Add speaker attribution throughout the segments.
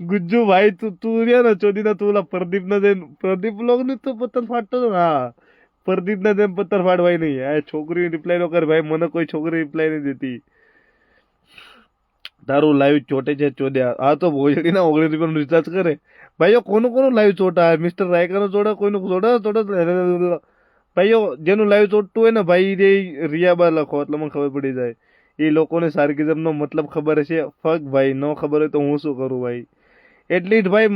Speaker 1: गुज्जू भाई तू तू रे ना चोदी ना तुला प्रदीप न देन प्रदीप लोग ने तो पत्थर फाटतो हाँ प्रदीप न देन पत्थर फाड़वाई नहीं है छोकरी रिप्लाई नो कर भाई મને કોઈ છોકરી રિપ્લાય નહીં દેતી તારું લાઈવ ચોટે છે ચોદ્યા આ તો ભોજડીના 19 રૂપિયાનું રિચાર્જ કરે ભાઈઓ કોનું લાઈવ ચોટા મિસ્ટર રાયકાનો ચોડા કોઈનું ચોડા ભાઈઓ જેનું લાઈવ ચોટતું હોય ને ભાઈ રે રિયાબા લખો એટલે મને ખબર પડી જાય એ લોકોને સાર્કેઝમનો મતલબ ખબર છે ફક ભાઈ ન ખબર હોય તો હું શું કરું ભાઈ એટલી જ ભાઈ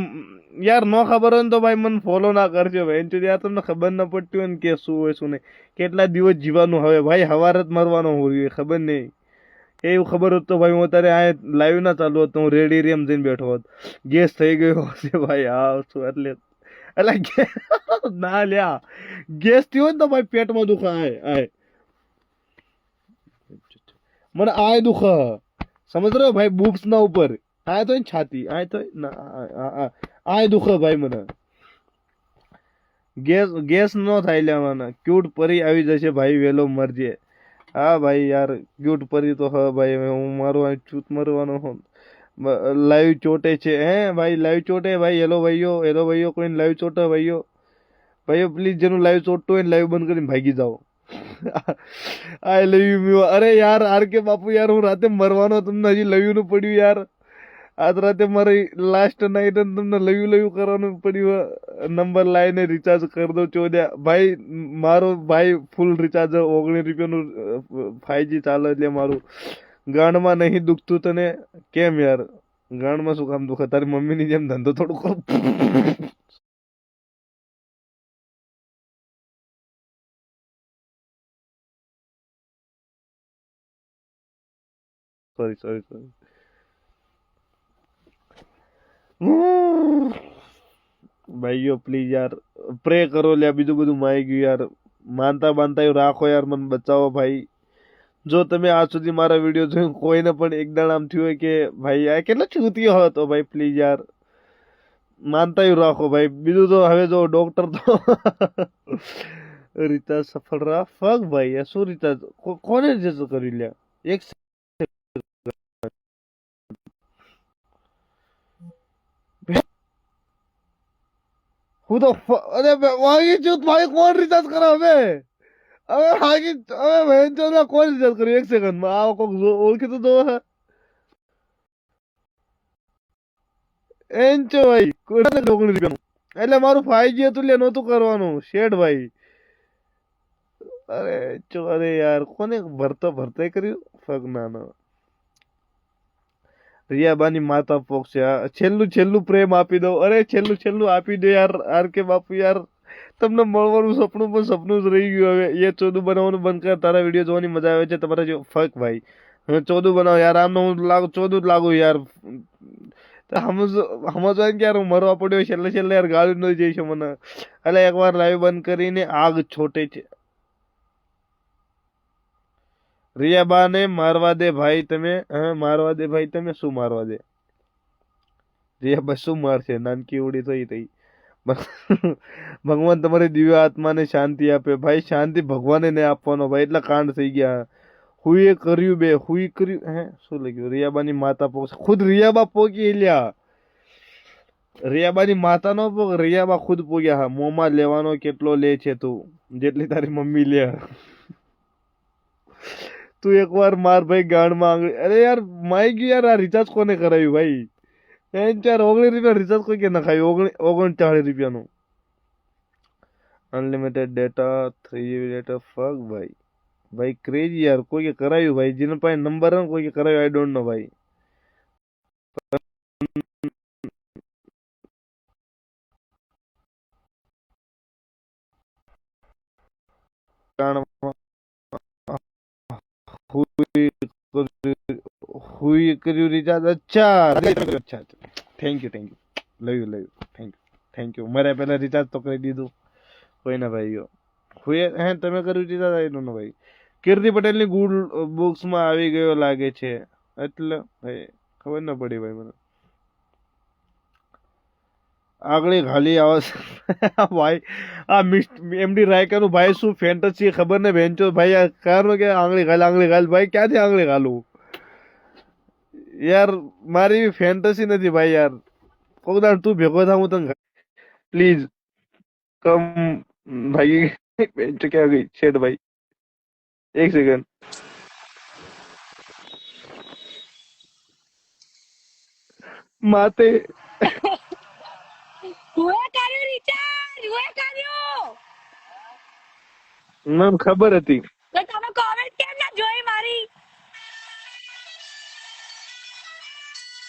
Speaker 1: યાર ન ખબર હોય ને તો ભાઈ મને ફોલો ના કરજો ભાઈ એમ યાર તમને ખબર ના પડતી હોય ને કે શું હોય શું નહીં કેટલા દિવસ જીવાનું હવે ભાઈ હવાર જ મરવાનો હોય ખબર નહીં એવું ખબર હોત તો ભાઈ હું અત્યારે આ લાઈવ ના ચાલુ હોત તો હું રેડી રેમ જઈને બેઠો હોત ગેસ થઈ ગયો હશે ભાઈ હા શું એટલે ના લ્યા ગેસ થયો ને તો ભાઈ પેટમાં દુખે આય મને આય દુખે સમજ રહ્યો ભાઈ બુક્સ ના ઉપર આય તો છાતી આય તો આય દુખે ભાઈ મને ગેસ નો થાય લેવાના ક્યુટ પરી આવી જશે ભાઈ વેલો મરજે હા ભાઈ યાર ક્યુટ પરી તો હા ભાઈ હું મારું ચૂત મરવાનો હું લાઈવ ચોટે છે હે ભાઈ લાઈવ ચોટે ભાઈ હેલો ભાઈઓ કોઈને લાઈવ ચોટે ભાઈઓ પ્લીઝ જેનું લાઈવ ચોટતું હોય ને લાઈવ બંધ કરીને ભાગી જાઓ આઈ લવ યુ અરે યાર આર કે બાપુ યાર હું રાતે મરવાનો તમને હજી લવ યુ નું પડ્યું યાર આજ રાતે મારી લાસ્ટ નાઈટ તમને લવ યુ કરવાનું પડ્યું નંબર લાઈને રિચાર્જ કરી દો ચોદ્યા ભાઈ મારો ભાઈ ફૂલ રિચાર્જ 19 રૂપિયાનું 5G ચાલે એટલે મારું ગાંડમાં નહીં દુખતું તને કેમ યાર ગાંડમાં શું કામ દુખે તારી મમ્મીની જેમ ધંધો થોડું કરો સોરી ભાઈઓ પ્લીઝ યાર પ્રે કરો લ્યા બીજું બધું માઈ ગયું યાર માનતા રાખો યાર મને બચાવો ભાઈ જો તમે આજ સુધી મારા વિડીયો જોઈને કોઈને પણ એક દાડ આમ થયું હોય કે ભાઈ આ કેટલો ચૂતિયો હતો ભાઈ પ્લીઝ યાર માનતા રાખો ભાઈ બીજું તો હવે જો ડોક્ટર તો રિચાર્જ સફળ રહા ફક ભાઈ યાર શું રિચાર્જ કોને રિચાર્જ કરી લ્યા એક હું તો અરે વાગી છું ભાઈ કોણ રિચાર્જ કરે હવે હવે કોણ રિચાર્જ કર્યું 1 સેકન્ડમાં આ કોક ઓળખી તો દો એન્ચો ભાઈ કોઈ 19 રૂપિયાનું એટલે મારું 5G હતું લે નહોતું કરવાનું શેડ ભાઈ અરે યાર કોને ભરતા કર્યું ફક ના રિયાબાની માતા પોક્ષે છેલ્લું પ્રેમ આપી દો અરે છેલ્લું આપી દો યાર આર કે બાપુ યાર તમને મળવાનું સપનું પણ સપનું જ રહી ગયું હવે એ 14 બનાવવાનું બંધ કર તારા વિડીયો જોવાની મજા આવે છે તમારે જો ફક ભાઈ હવે 14 બનાવો યાર આમને હું 14 જ લાગુ યાર સમજવા કે યાર હું મરવા પડ્યો છેલ્લે યાર ગાળી ન જઈશ મને એટલે એકવાર લાઈવ બંધ કરીને આગ છોટે છે રિયાબા ને મારવા દે ભાઈ તમે શું મારવા દે રિયાબા શું મારશે નાનકી ઉડી થઈ ભગવાન તમારી દિવ્ય આત્માને શાંતિ આપે ભાઈ શાંતિ ભગવાને ને આપવાનો ભાઈ એટલા કાંડ થઈ ગયા હુંએ કર્યું હે શું લખ્યું રિયાબાની માતા પોક ખુદ રિયાબા પોકી લ્યા રિયાબાની માતા નો પોક રિયાબા ખુદ પોગ્યા હા મોમાં લેવાનો કેટલો લે છે તું જેટલી તારી મમ્મી લે તું એકવાર માર ભાઈ ગાંડમાં આંગળી અરે યાર માઈ ગયું યાર આ રિચાર્જ કોને કરાવ્યું ભાઈ 19 રૂપિયા રિચાર્જ કોઈ કે નખાયું 39 રૂપિયાનું અનલિમિટેડ ડેટા 3GB ડેટા ફક ભાઈ ક્રેઝી યાર કોઈ કે કરાવ્યું ભાઈ જેના પાસે નંબર હે કોઈ કે કરાવ્યું આઈ ડોન્ટ નો ભાઈ હુઈ કર્યું રિચાર્જ અચ્છા થેન્ક યુ થેન્ક યુ મારે પહેલા રિચાર્જ તો કરી દીધું કોઈ ના ભાઈઓ હુએ હે તમે કર્યું રિચાર્જ આઈ ડોન્ટ નો ભાઈ કીર્તિ પટેલ ની ગુડ બુક્સ માં આવી ગયો લાગે છે એટલે ભાઈ ખબર ના પડી ભાઈ મને આગળ ખાલી આવે ભાઈ આ એમડી રાયકા નું ભાઈ શું ફેન્ટસી ખબર ને બેન્ચો ભાઈ આ કારણ કે આંગળી ઘાલ ભાઈ ક્યાંથી આંગળી ઘાલું યાર મારી ફેન્ટસી નથી ભાઈ યાર કોક દાડ તું ભેગો થા હું તને પ્લીઝ કમ ભાઈ ક્યાં ગઈ શેઠ ભાઈ એક સેકન્ડ માતે
Speaker 2: હુએ કર્યું રિચાર્જ હુએ કર્યું
Speaker 1: મને ખબર હતી
Speaker 2: તો તમે કોમેન્ટ કેમ ના જોઈ મારી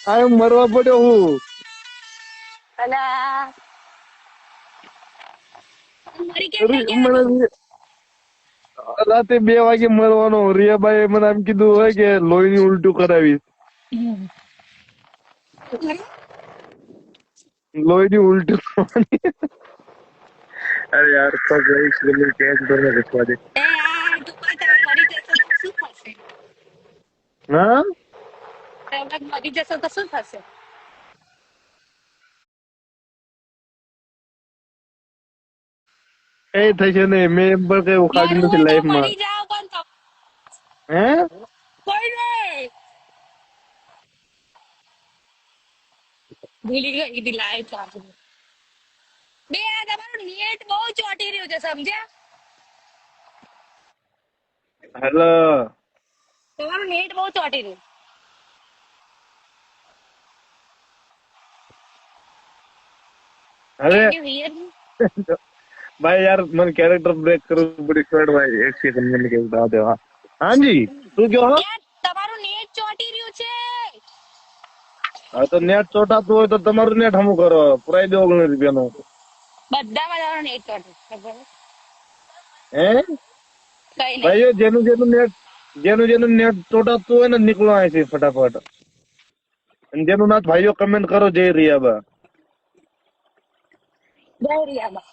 Speaker 1: આ મરવા પડ્યો હું
Speaker 2: અલા મરી કેમ નહીં ગયા તું
Speaker 1: મને રાતે 2 વાગે મરવાનો રિયાબાઈ મને એમ કીધું હોય કે લોહીની ઉલટું કરાવીશ લોહીની ઉલટું કરવાની અરે યાર તો ગઈ સ્કૂલની કેસ ભરને રખવા દે
Speaker 2: એ યાર તું તમે મરી જશો તો શું થશે
Speaker 1: હા
Speaker 2: તમે મરી જશો તો શું થશે
Speaker 1: એ થશે ને મેં એમ પણ કઈ ઉખાડ્યું
Speaker 2: મરવું
Speaker 1: નથી
Speaker 2: હોય તો
Speaker 1: લાઈફમાં
Speaker 2: મરી જાઓ પણ
Speaker 1: હે
Speaker 2: કોઈ નહીં ભૂલી ગઈ હતી લાઈફ ચાલુ બે આ તમારું નેટ બહુ ચોટી રહ્યું છે સમજ્યા
Speaker 1: હેલો
Speaker 2: તમારું નેટ બહુ ચોટી રહ્યું
Speaker 1: અરે
Speaker 2: કેન યુ હિયર મી
Speaker 1: ભાઈ યાર મને કેરેક્ટર બ્રેક કરવું પડી શર્ટ ભાઈ એક સેકન્ડ મને કેવું બતા દે હા જી શું કહો
Speaker 2: યાર તમારું નેટ ચોટી રહ્યું છે
Speaker 1: હા તો નેટ ચોટાતું હોય તો તમારું નેટ હમું કરો પુરાઈ દો 19 રૂપિયાનું
Speaker 2: બધામાં તમારું નેટ ચોટી ખબર
Speaker 1: હે
Speaker 2: કઈ નહીં
Speaker 1: ભાઈઓ જેનું જેનું નેટ ચોટાતું હોય ને નીકળો અહીંથી ફટાફટ અને જેનું ના ભાઈઓ કમેન્ટ કરો જય રિયાબા
Speaker 2: જય રિયાબા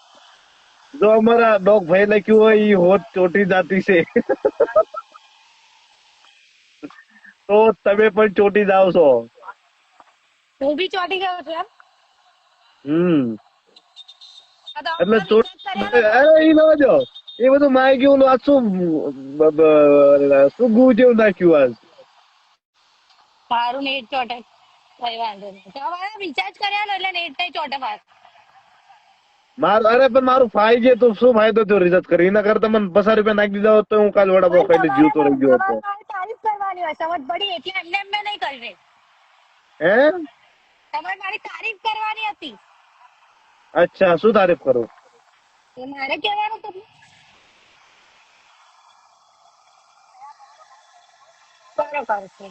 Speaker 1: જો અમારા ડોગ ભાઈ લખ્યું હોય ઈ હોત ચોટી જાતી છે તો તમે પણ ચોટી જાવ છો
Speaker 2: હું બી ચોટી ગયો છું એમ આ તો
Speaker 1: એટલે
Speaker 2: અમારો રિચાર્જ કર્યા
Speaker 1: અરે ઈ નવા જો એ બધું માય ગયું આ શું શું ગુ જેવું નાખ્યું આજ
Speaker 2: મારું નેટ ચોટે કઈ વાંધો નહીં તમારે રિચાર્જ કર્યા ને એટલે નેટ નહીં ચોટે માર
Speaker 1: અરે પણ મારું 5G તો શું ફાયદો થયો રિચાર્જ કરી એના કરતા મને 50 રૂપિયા નાખી દીધા હોત તો હું કાલ વડાપાવ ખાઈને જીવતો રહી ગયો હતો
Speaker 2: તમારે તારીફ કરવાની હોય સમજ પડી એટલે એમને એમને નહીં કરવી
Speaker 1: હે
Speaker 2: તમારે મારી તારીફ કરવાની હતી
Speaker 1: અચ્છા શું તારીફ કરું
Speaker 2: એ મારે કહેવાનું તમને કરો કરશે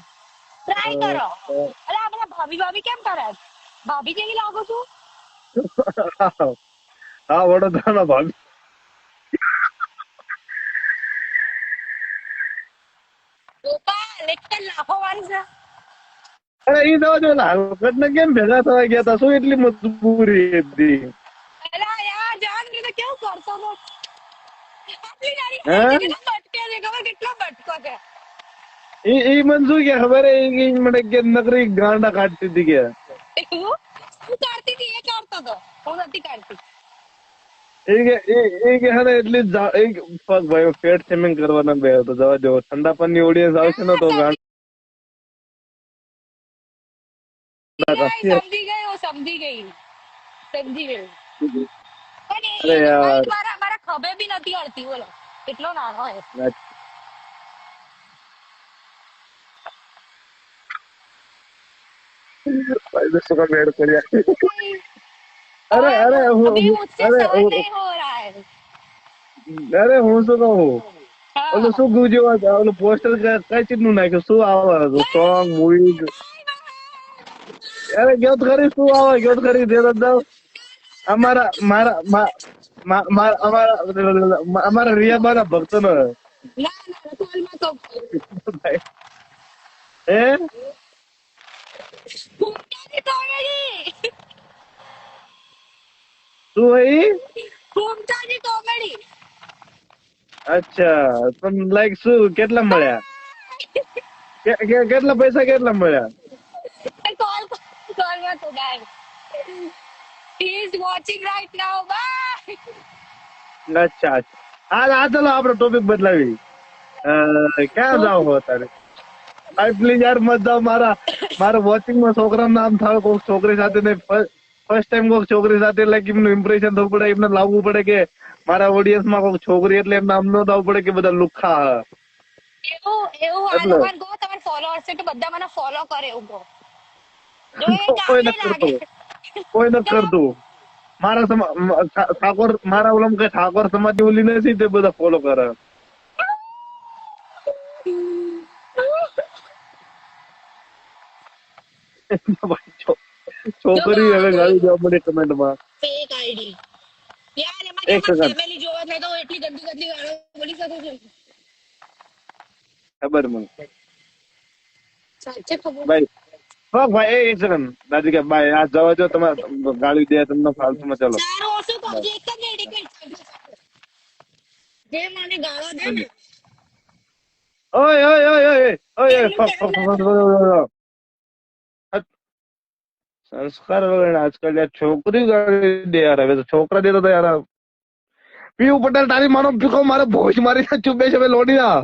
Speaker 2: ટ્રાય કરો અરે આપણા ભાભી ભાભી કેમ કરે ભાભી જેવી લાગુ છું
Speaker 1: હા વડોદરાના ભાભી
Speaker 2: ગોપાલ એક તો લાફો મારી છે
Speaker 1: અરે ઈ દવા જો હલકટ ને કેમ ભેગા થવા ગયા હતા શું એટલી મજબૂરી હતી
Speaker 2: અલા યાર જાન કે તો કેવું કરતો તો આટલી નાની
Speaker 1: હે
Speaker 2: કેટલા બટકે છે ખબર કેટલા બટકો છે
Speaker 1: ઈ મને શું કે ખબર હે ઈ મને કે નકરી ગાંડા કાઢતી હતી કે
Speaker 2: એવું હું કાઢતી હતી એ કાઢતો હતો હું નથી કાઢતી
Speaker 1: એ કે હે એટલી ફક ભાઈ પેટ સેમિંગ કરવાના બે તો જવા દો ઠંડા પાણી ઓડિયન્સ આવશે ને તો
Speaker 2: સમજી ગઈ હું સમજી ગઈ પણ
Speaker 1: અરે યાર
Speaker 2: મારા ખભે બી નથી અડતી બોલો કેટલો નાનો હે
Speaker 1: भाई दोस्तों का वेट કર્યા અરે
Speaker 2: अभी मुझसे सहन नहीं हो रहा है
Speaker 1: અરે હું શું કહું ઓલું શું ગુજવા ઓલું પોસ્ટર કઈ ચીજનું નાખ્યું શું આવે સોંગ મૂવી અરે ગેટ કરી શું આવે ગેટ કરી દે દઉં અમારા અમારા રિયાબાના ભક્તો નો
Speaker 2: ના ના કોલ માં તો
Speaker 1: હે
Speaker 2: ઘૂમતાજી કોમેડી
Speaker 1: શું ભાઈ
Speaker 2: ઘૂમતાજી કોમેડી
Speaker 1: અચ્છા પણ લાઈક શું કેટલા મળ્યા કેટલા પૈસા કેટલા મળ્યા
Speaker 2: કોલ માં તો ગાય he is watching right now bye
Speaker 1: અચ્છા હા ચાલો આપડે ટોપિક બદલાવી ક્યાં જાવ હો તારે પ્લીઝ યાર મત જાઓ મારા વોચિંગ માં છોકરા નામ થાવ કોઈ છોકરી સાથે નહીં ફર્સ્ટ ટાઈમ કોઈક છોકરી સાથે લાઈક એમનું ઇમ્પ્રેશન થવું પડે, એમને લાવવું પડે કે મારા ઓડિયન્સ માં કોઈક છોકરી એટલે એમને આમ ન થવું પડે કે બધા લુખ્ખા
Speaker 2: એવું એવું આ
Speaker 1: એટલે
Speaker 2: લોકોને કહો તમારે ફોલોઅર્સ છે કે બધા મને ફોલો કરે એવું કહો. જો એ કામ
Speaker 1: કોઈ
Speaker 2: નહીં
Speaker 1: નથી
Speaker 2: લાગે.
Speaker 1: કરતું, કોઈ નથી
Speaker 2: કેમ?
Speaker 1: કરતું. મારા ઠાકોર, મારા ઓલમ કે ઠાકોર સમાજ ઓલી નથી તે બધા ફોલો કરે. ભાઈ,
Speaker 2: જો
Speaker 1: છોકરી હવે
Speaker 2: ગાળો
Speaker 1: ગાળી
Speaker 2: બોલ
Speaker 1: દેવા મળે કમેન્ટમાં.
Speaker 2: Fake ID. યાર એમાં કેમ
Speaker 1: એક સેકન્ડ,
Speaker 2: ફેમિલી જોવે છે તો એટલી ગંદી ગંદી ગાળો બોલી શકું છું.
Speaker 1: ખબર મને
Speaker 2: સાચે ખબર.
Speaker 1: ભાઈ. હા ભાઈ, એક સેકન્ડ દાદી કે ભાઈ આ જવા જો, તમે ગાળી દે તમને ફાલતુમાં. ચલો
Speaker 2: સારું હું શું કહું
Speaker 1: બાય.
Speaker 2: છું, એક જ રેડી જે મને ગાળો દે ને
Speaker 1: ઓય ઓય ઓય ઓય ઓય
Speaker 2: એનું કેમ ના
Speaker 1: ઓય, સંસ્કાર વગર આજકાલ યાર છોકરી ગાળી દે યાર. હવે તો છોકરા દેતો તો યાર. પીયુ પટેલ તારી માનો પીકો મારે ભોજ મારી ચૂપે છે લોડીના.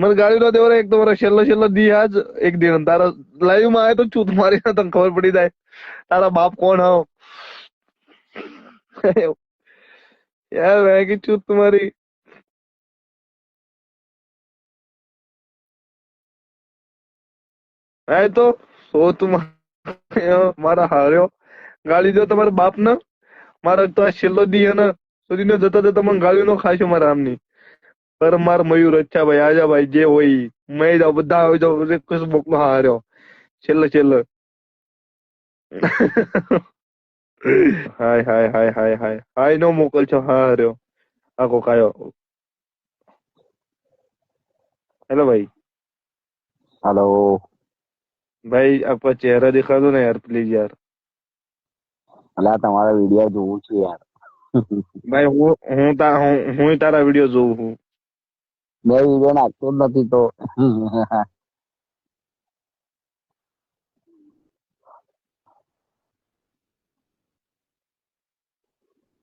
Speaker 1: મને ગાડી નો દેવો એક તો મારો છેલ્લો દી આજ એક દિન તારા લાઈવ માં આવે તો ચૂત મારી તને ખબર પડી જાય તારા બાપ કોણ હો. યાર મેં की चूत तुम्हारी. है तो वो तुम મારા હાર્યો ગાળી દો તમારા બાપ ને. મારા તો આ છેલ્લો દી હે ને સુધીને જતા જતા મને ગાળી નો ખાશો મારા આમની. પર માર મયુર અચ્છા ભાઈ આજા ભાઈ જે હોય ઈ. મેં જાવ બધા આવી જાવ રિક્વેસ્ટ મોકલો હાર્યો છેલ્લે. હાય નો મોકલ છો હાર્યો આખો કાયો. હેલો ભાઈ.
Speaker 3: हेलो।
Speaker 1: ભાઈ આપકા ચહેરા દિખા દો ને યાર પ્લીઝ યાર.
Speaker 3: अला तुम्हारा वीडियो જોઉં છું યાર।
Speaker 1: ભાઈ હું તારા વિડીયો જોઉં છું.
Speaker 3: મેં વીડિયો નાખતો જ નથી તો।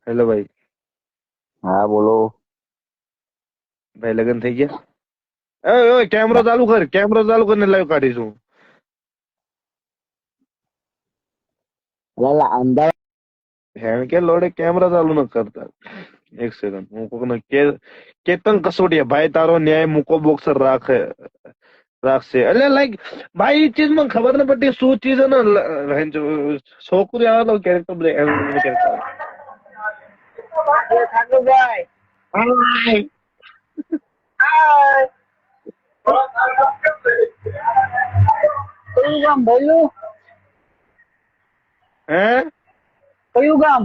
Speaker 1: હેલો ભાઈ.
Speaker 3: હા બોલો।
Speaker 1: ભાઈ લગન થઈ ગયા? ઓય કેમેરો ચાલુ કર, કેમેરો ચાલુ કરીને લાઈવ કાઢીશું.
Speaker 3: અલા અંદર
Speaker 1: હેણ કે લોડે કેમેરા ચાલુ ન કરતા. એક સેકન્ડ હું કોકને કેતન કસોટિયા ભાઈ તારો ન્યાય મૂકો બોક્સર રાખશે એટલે લાઈક ભાઈ એ ચીજ મને ખબર ન પડતી શું ચીજ હે ને છોકરી આવે તો કેરેક્ટર
Speaker 2: ઠાકુરભાઈ કયું ગામ બોલ્યું
Speaker 1: હે
Speaker 2: કયું ગામ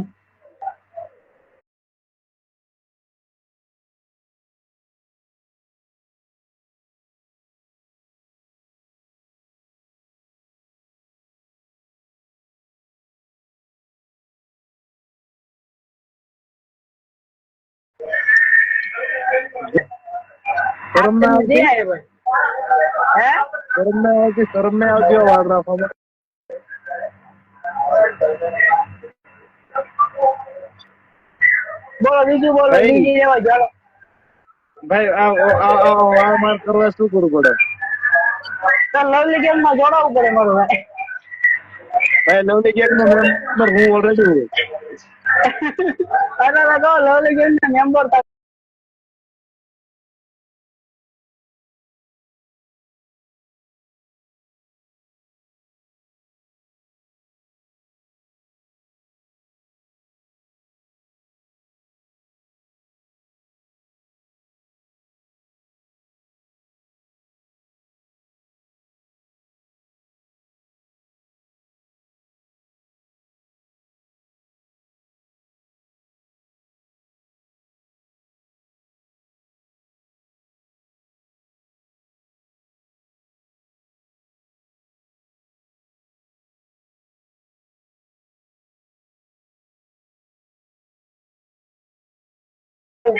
Speaker 1: શરમ ના આવતી?
Speaker 2: હે
Speaker 1: શરમ ના આવતી વાળ રાખવામાં?
Speaker 2: બોલો બીજું બોલો
Speaker 1: ભાઈ.
Speaker 2: બીજી લેવા ચાલો
Speaker 1: ભાઈ આ વાળ માર કરવા શું કરવું પડે?
Speaker 2: તો લવલી ગેમ માં જોડાવવું પડે મારું ભાઈ
Speaker 1: ભાઈ લવલી ગેમ નો મેમ્બર હું ઓલરેડી
Speaker 2: અરે લગો લવલી ગેમ ના મેમ્બર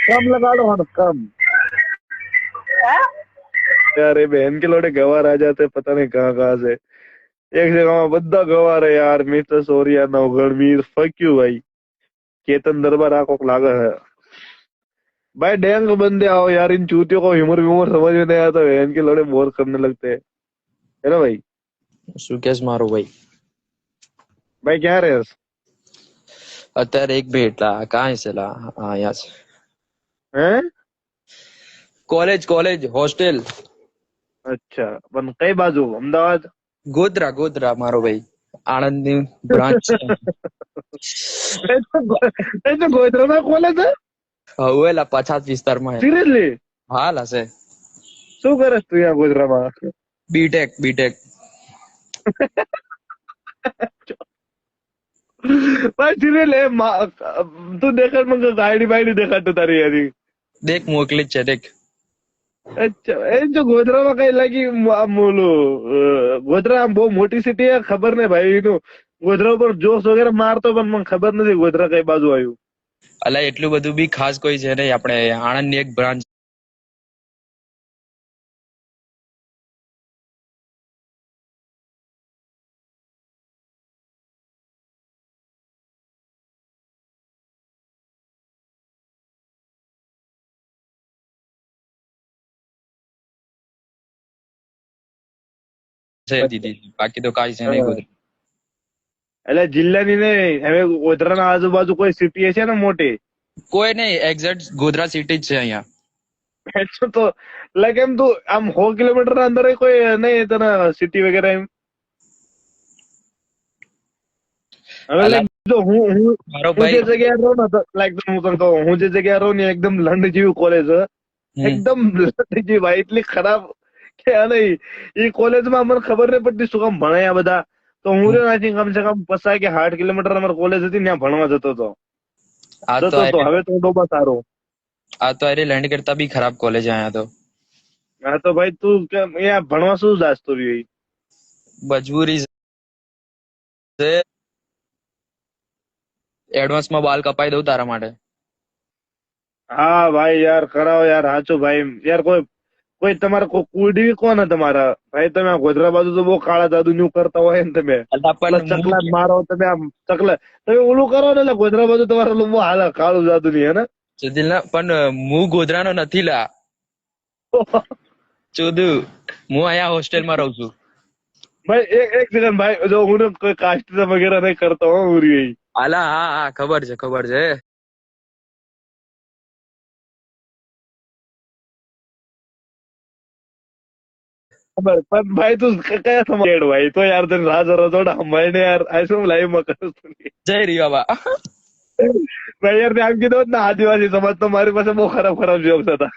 Speaker 1: कम लगा लो हम कम। यार ये बहन के लोटे गवार आ जाते पता नहीं कहाँ से। एक जगह में बद्दा गवार है यार। मिस्टर सोरिया नवगढ़ फक यू भाई। केतन दरबार आंखों लागा है भाई। डेंग बंदे आओ यार, इन चूतियों को ह्यूमर व्यूमर समझ में नहीं आता। बहन के लोटे बोर करने लगते है ना भाई।
Speaker 4: શું કેસ મારો ભાઈ?
Speaker 1: ભાઈ ક્યાં રહેસ?
Speaker 4: અત્યારે એક બે એટલા કાંઈ છે લા? હા, અહીંયા છે.
Speaker 1: હે?
Speaker 4: College college hostel.
Speaker 1: અચ્છા, પણ કઈ બાજુ? અમદાવાદ?
Speaker 4: ગોધરા ગોધરા મારો ભાઈ. આણંદની બ્રાન્ચ છે.
Speaker 1: એ તો ગોધરામાં કોલેજ છે?
Speaker 4: હવે લા પછાત વિસ્તારમાં હે.
Speaker 1: સિરિયસલી?
Speaker 4: હાલ હશે.
Speaker 1: શું કરે તું અહીંયા ગોધરામાં?
Speaker 4: BTech BTech.
Speaker 1: ભાઈ સિરિયસલી તું દેખાડ મને આઈડી બાઈડી દેખાડતો તારી યારી.
Speaker 4: દેખ મોકલી જ છે દેખ.
Speaker 1: અચ્છા, એ જો ગોધરામાં કઈ લાગી આમ ઓલું ગોધરા આમ બહુ મોટી સિટી હે, ખબર નહીં ભાઈ એનું ગોધરા ઉપર જોશ વગેરે મારતો, પણ મને ખબર નથી ગોધરા કઈ બાજુ આવ્યું.
Speaker 4: અલા એટલું બધું બી ખાસ કોઈ છે નહીં. આપણે આણંદની એક બ્રાન્ચ છે દીધી. બાકી તો કાંઈ છે નહીં ગોધરા.
Speaker 1: એટલે જિલ્લાની નહીં, હવે ગોધરાના આજુબાજુ કોઈ સિટી છે ને મોટી?
Speaker 4: કોઈ નહીં, એક્ઝેક્ટ ગોધરા સિટી જ છે અહીંયા.
Speaker 1: તો લાઈક એમ તું આમ 100 કિલોમીટર ના અંદર કોઈ નહીં તને સિટી વગેરે એમ? હવે
Speaker 4: અલા
Speaker 1: લાઈક જો હું
Speaker 4: મારો
Speaker 1: હું જે
Speaker 4: ભાઈ.
Speaker 1: જગ્યાએ રહું ને લાઈક હું તને કહું, હું જે જગ્યાએ રહું ને એકદમ લંડ જેવી કોલેજ છે. એકદમ લંડ જેવી ભાઈ, એટલી ખરાબ કે આ નહીં. એ કોલેજમાં મને ખબર નહીં પડતી શું કામ ભણાયા બધા. તો હું રહ્યો ત્યાંથી કમસે કમ 50 કે 60 કિલોમીટર અમારી કોલેજ હતી, ત્યાં ભણવા જતો હતો.
Speaker 4: આ તો
Speaker 1: હવે તો ડોબા સારો.
Speaker 4: અરે લેન્ડ કરતા બી ખરાબ કોલેજ અહીંયા તો.
Speaker 1: હા તો ભાઈ તું કેમ અહીંયા ભણવા શું જાસ્તો રહ્યો?
Speaker 4: મજબૂરી છે. એડવાન્સમાં બાલ કપાઈ દઉં તારા માટે.
Speaker 1: હા ભાઈ યાર કરાવો યાર, સાચું ભાઈ યાર. કોઈ તમારા કુલડીવી કોણ તમારા ભાઈ? તમે આ ગોધરા બાજુ તો બહુ કાળા જાદુ નું કરતા હોય ને તમે.
Speaker 4: અલા
Speaker 1: પ્લસ
Speaker 4: પણ
Speaker 1: ચકલા મારો તમે, આમ ચકલા તમે ઓલું કરો ને એટલે ગોધરા બાજુ તમારે બહુ હાલ કાળું જાદુ ની હે ને?
Speaker 4: પણ હું ગોધરાનો નથી લા. ચોદુ હું અહીંયા હોસ્ટેલમાં રહું છું.
Speaker 1: ભાઈ એક સેકન્ડ ભાઈ, જો હું કોઈ કાસ્ટ વગેરે નહીં કરતો હો ઉરી.
Speaker 4: અલા હા હા ખબર છે ખબર છે.
Speaker 1: પણ ભાઈ તું કયા સમાજ ભાઈ? તો યાર તને રાજ રજોડા હમાય યાર, આ શું લાઈવ માં કરું તું?
Speaker 4: જય રિયા બા.
Speaker 1: ભાઈ યાર આમ કીધું હોત ને આદિવાસી સમાજ, તો મારી પાસે બહુ ખરાબ ખરાબ જોક્સ હતા.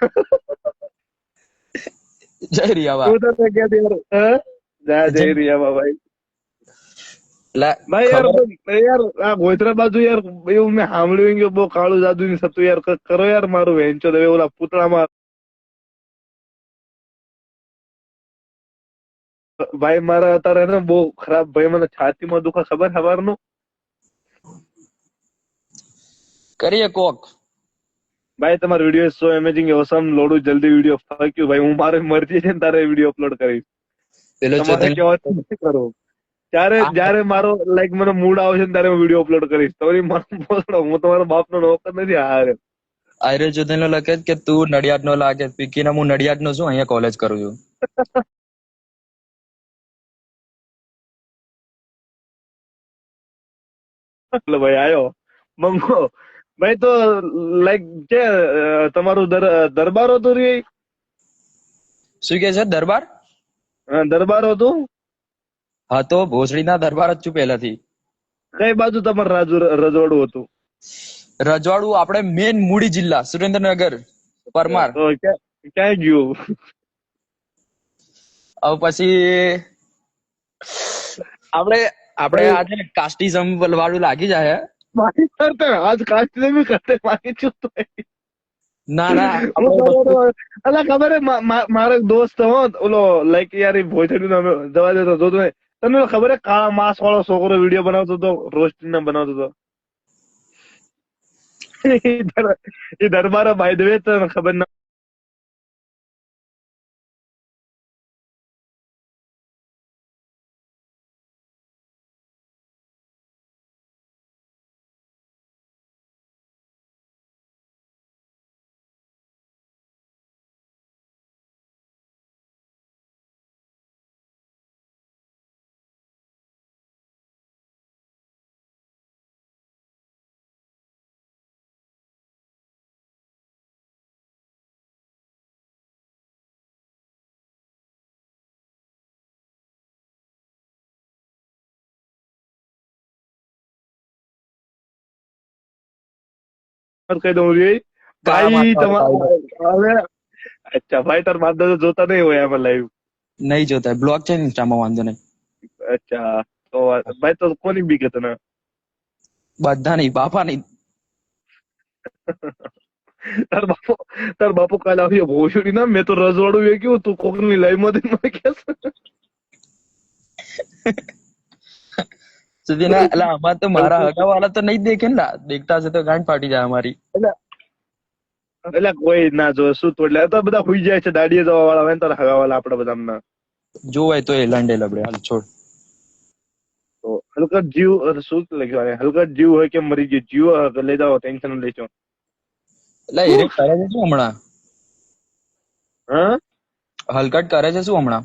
Speaker 4: જય રિયા બા.
Speaker 1: તું તો ક્યાં યાર જય રિયા ભાઈ. ભાઈ યાર યાર આ ગોધરા બાજુ યાર એવું મેં સાંભળ્યું કે બહુ કાળું જાદુ ની થતું યાર. કરો યાર મારું વેંચો હવે ઓલા પૂતળામાં. ભાઈ મારા અત્યારે ને બહુ ખરાબ ભાઈ, મને છાતીમાં દુખા ખબર સવારનું.
Speaker 4: કરીએ કોક.
Speaker 1: ભાઈ તમારો વિડીયો સો અમેઝિંગ ઓસમ. લોડું જલ્દી વિડીયો. ફક યુ ભાઈ, હું મારી મરજી છે ને તારે વિડીયો અપલોડ કરીશ.
Speaker 4: પેલો
Speaker 1: તમારે કેવાથી નથી કરો. જયારે મારો લાઈક મને મૂડ આવશે ને ત્યારે હું વિડીયો અપલોડ કરીશ. તમારી હું તમારા બાપનો નોકર નથી. હારે
Speaker 4: આયરે જોધેલો લખે કે તું નડિયાદ નો લાગે. પીકીના હું નડિયાદ નો છું, અહીંયા કોલેજ કરું છું.
Speaker 1: એટલે ભાઈ આવ્યો મંગો. ભાઈ તો લાઈક કે તમારું દરબાર હતું રે?
Speaker 4: શું કે છે દરબાર?
Speaker 1: દરબાર હતું?
Speaker 4: હા તો ભોસડીના દરબાર જ છું પહેલાથી.
Speaker 1: કઈ બાજુ તમારું રજવાડું હતું?
Speaker 4: રજવાડું આપણે મેન મૂડી જિલ્લા સુરેન્દ્રનગર પરમાર.
Speaker 1: તો ક્યાં ગયું?
Speaker 4: હવે પછી આપણે આજે કાસ્ટિઝમ વાળું લાગી જાય.
Speaker 1: મારી કરતે આજ કાસ્ટ બી કરતે મારી છું તો.
Speaker 4: ના ના
Speaker 1: અલા ખબર હે મારો એક દોસ્ત હો ઓલો લાઈક યાર ભોજડી નો જવા દેતો તો તને ખબર હે કાળા માસ વાળો છોકરો વિડીયો બનાવતો હતો, રોસ્ટિંગ ના બનાવતો હતો. એ દરબાર બાય ધ વે તને ખબર ના કહી દઉં રે
Speaker 4: કાળા
Speaker 1: ભાઈ
Speaker 4: માથાવાળો
Speaker 1: તમારા હવે અચ્છા ભાઈ તાર માતા તો જોતા નહીં હોય એમાં લાઈવ.
Speaker 4: નહીં જોતા, બ્લોક છે ને ઇન્સ્ટામાં, વાંધો નહીં.
Speaker 1: અચ્છા તો ભાઈ તો કોની બીક તને?
Speaker 4: બધા નહીં, બાપા નહીં.
Speaker 1: તાર બાપુ તાર બાપુ કાલે આવ્યો ભોસડી ના મેં તો રજવાડું વેચ્યું તું કોકની લાઈવ માંથી મને કેસ
Speaker 4: સુધી ના એટલે આમાં તો મારા હગા વાળા તો નહીં દેખે ને, દેખતા હશે તો ગાંઠ ફાટી જાય અમારી.
Speaker 1: એટલે કોઈ ના જો શું તો એટલે તો બધા હુઈ જાય છે દાડીએ જવા વાળા હોય ને તારા હગા વાળા આપડે બધા હમણાં
Speaker 4: જોવાય તો એ લંડે લબડે, હાલ છોડ.
Speaker 1: તો હલકત જીવ શું લખ્યું હલકત જીવ હોય કે મરી ગયો જીવ લઈ જાઓ ટેન્શન લેજો.
Speaker 4: એટલે એ કરે છે શું હમણાં?
Speaker 1: હા
Speaker 4: હલકટ કરે છે શું હમણાં?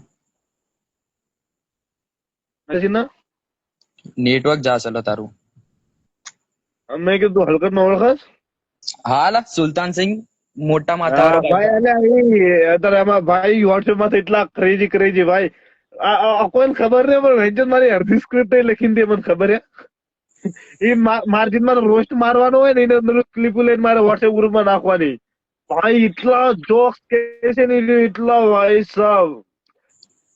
Speaker 1: પછી ના
Speaker 4: નેટવર્ક જાશે લે તારું.
Speaker 1: મેં કીધું હલકત નો ઓળખાશ?
Speaker 4: હાલ સુલતાન સિંહ મોટા
Speaker 1: હા,
Speaker 4: માથા
Speaker 1: ભાઈ અત્યારે આમાં ભાઈ વોટ્સએપ માંથી એટલા ક્રેઝી ભાઈ કોઈને ખબર નહીં પણ વેંચન મારી અડધી સ્ક્રિપ્ટ લખીને દે મને ખબર હે. એ માર્જિન માં રોસ્ટ મારવાનો હોય ને એને અંદર ક્લિપ લઈને મારે વોટ્સએપ ગ્રુપ માં નાખવાની. ભાઈ એટલા જોક્સ કે છે ને એટલા ભાઈ સાહેબ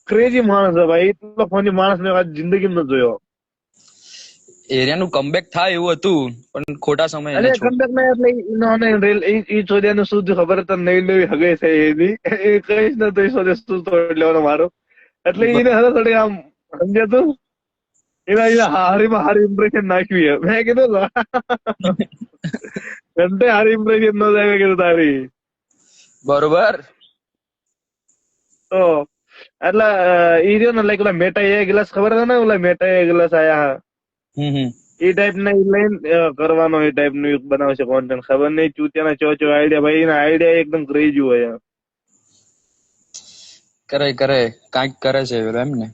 Speaker 1: ક્રેઝી માણસ છે ભાઈ. એટલો ફની માણસ મેં આજ જિંદગીમાં નથી જોયો.
Speaker 4: એરિયાનું કમબેક થાય એવું હતું પણ ખોટા સમય
Speaker 1: અરે કમબેક ના એટલે ઈ ચોદ્યાનું શું થયું ખબર તને? નવી નવી હગે છે એની એ કહીશ ને તો એ ચોદ્યા શું તોડ લેવાનો મારો એટલે એને હવે થોડી આમ સમજ્યા તું એના હારીમાં હારી ઇમ્પ્રેશન નાખ્યું છે. મેં કીધું ઘંટે હારી ઇમ્પ્રેશન ન જાય કીધું તારી
Speaker 4: બરોબર.
Speaker 1: તો એટલે ઈ રહ્યો ને લાઈક ઓલા મેટા એ ગ્લાસ ખબર છે ને ઓલા મેટા એ ગ્લાસ આયા એ ટાઈપ ના લઈને કરવાનો એ ટાઈપ નું બનાવશે કોન્ટેન્ટ. ખબર નહીં ચૂતિયાના ચો આઈડિયા ભાઈ એના આઈડિયા એકદમ ક્રેઝી હોય.
Speaker 4: કરે કાંઈક કરે છે એમ ને.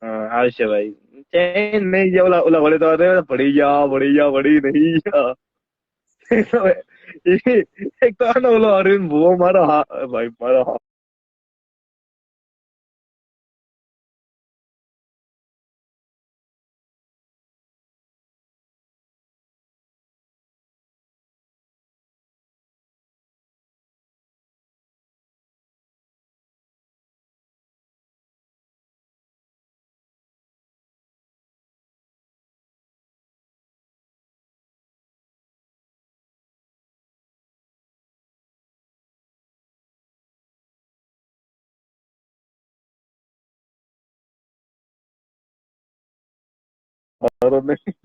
Speaker 1: હા આવશે ભાઈ નહીં જાય ઓલા ઓલા વડે તો પડી નહીં જા એક તો આનો ઓલો અરવિંદ ભુવો મારો ભાઈ મારો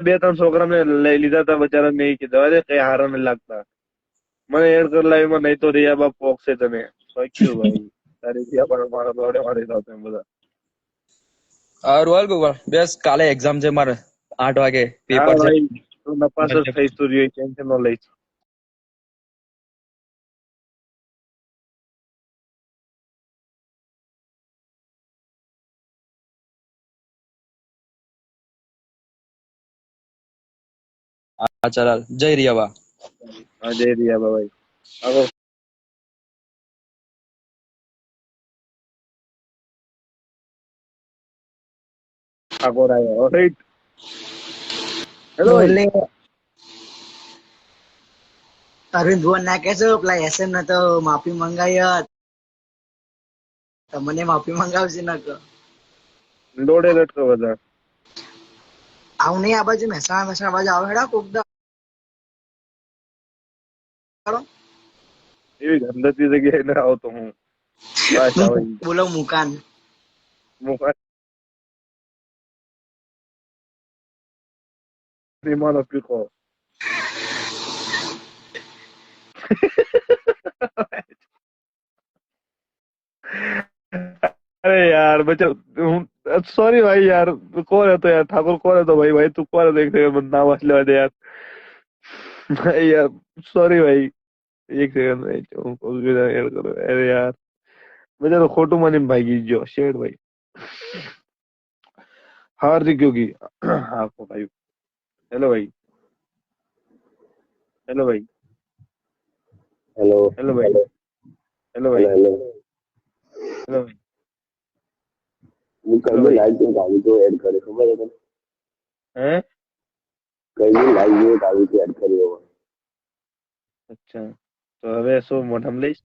Speaker 1: બે ત્રણ છોકરા મેં લઈ લીધા હતા બચારા નહીં કીધા અરે કઈ હારા નહીં લાગતા મને એડ કર લાઈવમાં નહીં તો રિયા બાપ પોકશે તને શક્યું ભાઈ તારી રિયા પણ મારા દોડે મારી જાવ તમે બધા.
Speaker 4: રોલ ગોગળ બેસ, કાલે એક્ઝામ છે મારે 8 વાગે
Speaker 1: હા
Speaker 4: પેપર છે.
Speaker 1: ભાઈ તું નપાસ જ થઈશ તું રહ્યો ટેન્શન ન લઈશ.
Speaker 4: હા ચાલ હાલ. જય રિયાવા.
Speaker 1: હા જય રિયા ભાઈ આવો ઠાકોર આવ્યો રાઈટ. હેલો
Speaker 5: બોલે અરવિંદ ભુવન ના કેશો પેલા એસએમ ને તો માફી મંગાવી તમને માફી મંગાવશે ને તો
Speaker 1: દોડે લટકો બધા
Speaker 5: આવું નહીં આ બાજુ મહેસાણા બાજુ આવે હેડા કોક દાડો
Speaker 1: એવી ગંદતી જગ્યાએ ના આવતો હું બસ આવે
Speaker 5: બોલો મુકાન
Speaker 1: વિમાનો પીકો અરે યાર બચા હું સોરી ભાઈ યાર કોણ હતો યાર ઠાકોર કોણ હતો ભાઈ તું કોણ હતો એક સેકન્ડ મને નામ વાંચ લેવા દે યાર ભાઈ યાર સોરી ભાઈ એક સેકન્ડ ભાઈ હું એડ કરું અરે યાર બચારો ખોટું માનીને ભાગી ગયો શેડ ભાઈ હાર્દિક યોગી હા ભાઈ હેલો ભાઈ હેલો ભાઈ
Speaker 3: હેલો
Speaker 1: હેલો ભાઈ હેલો ભાઈ
Speaker 3: હેલો
Speaker 1: હેલો ભાઈ
Speaker 3: હું કઈ લાઈવ તો ગાવી તો એડ કરે ખબર છે તને?
Speaker 1: હે
Speaker 3: કઈ લાઈવ તો ગાવી તો એડ કરી
Speaker 1: અચ્છા, તો હવે શું મોઢામાં લઈશ?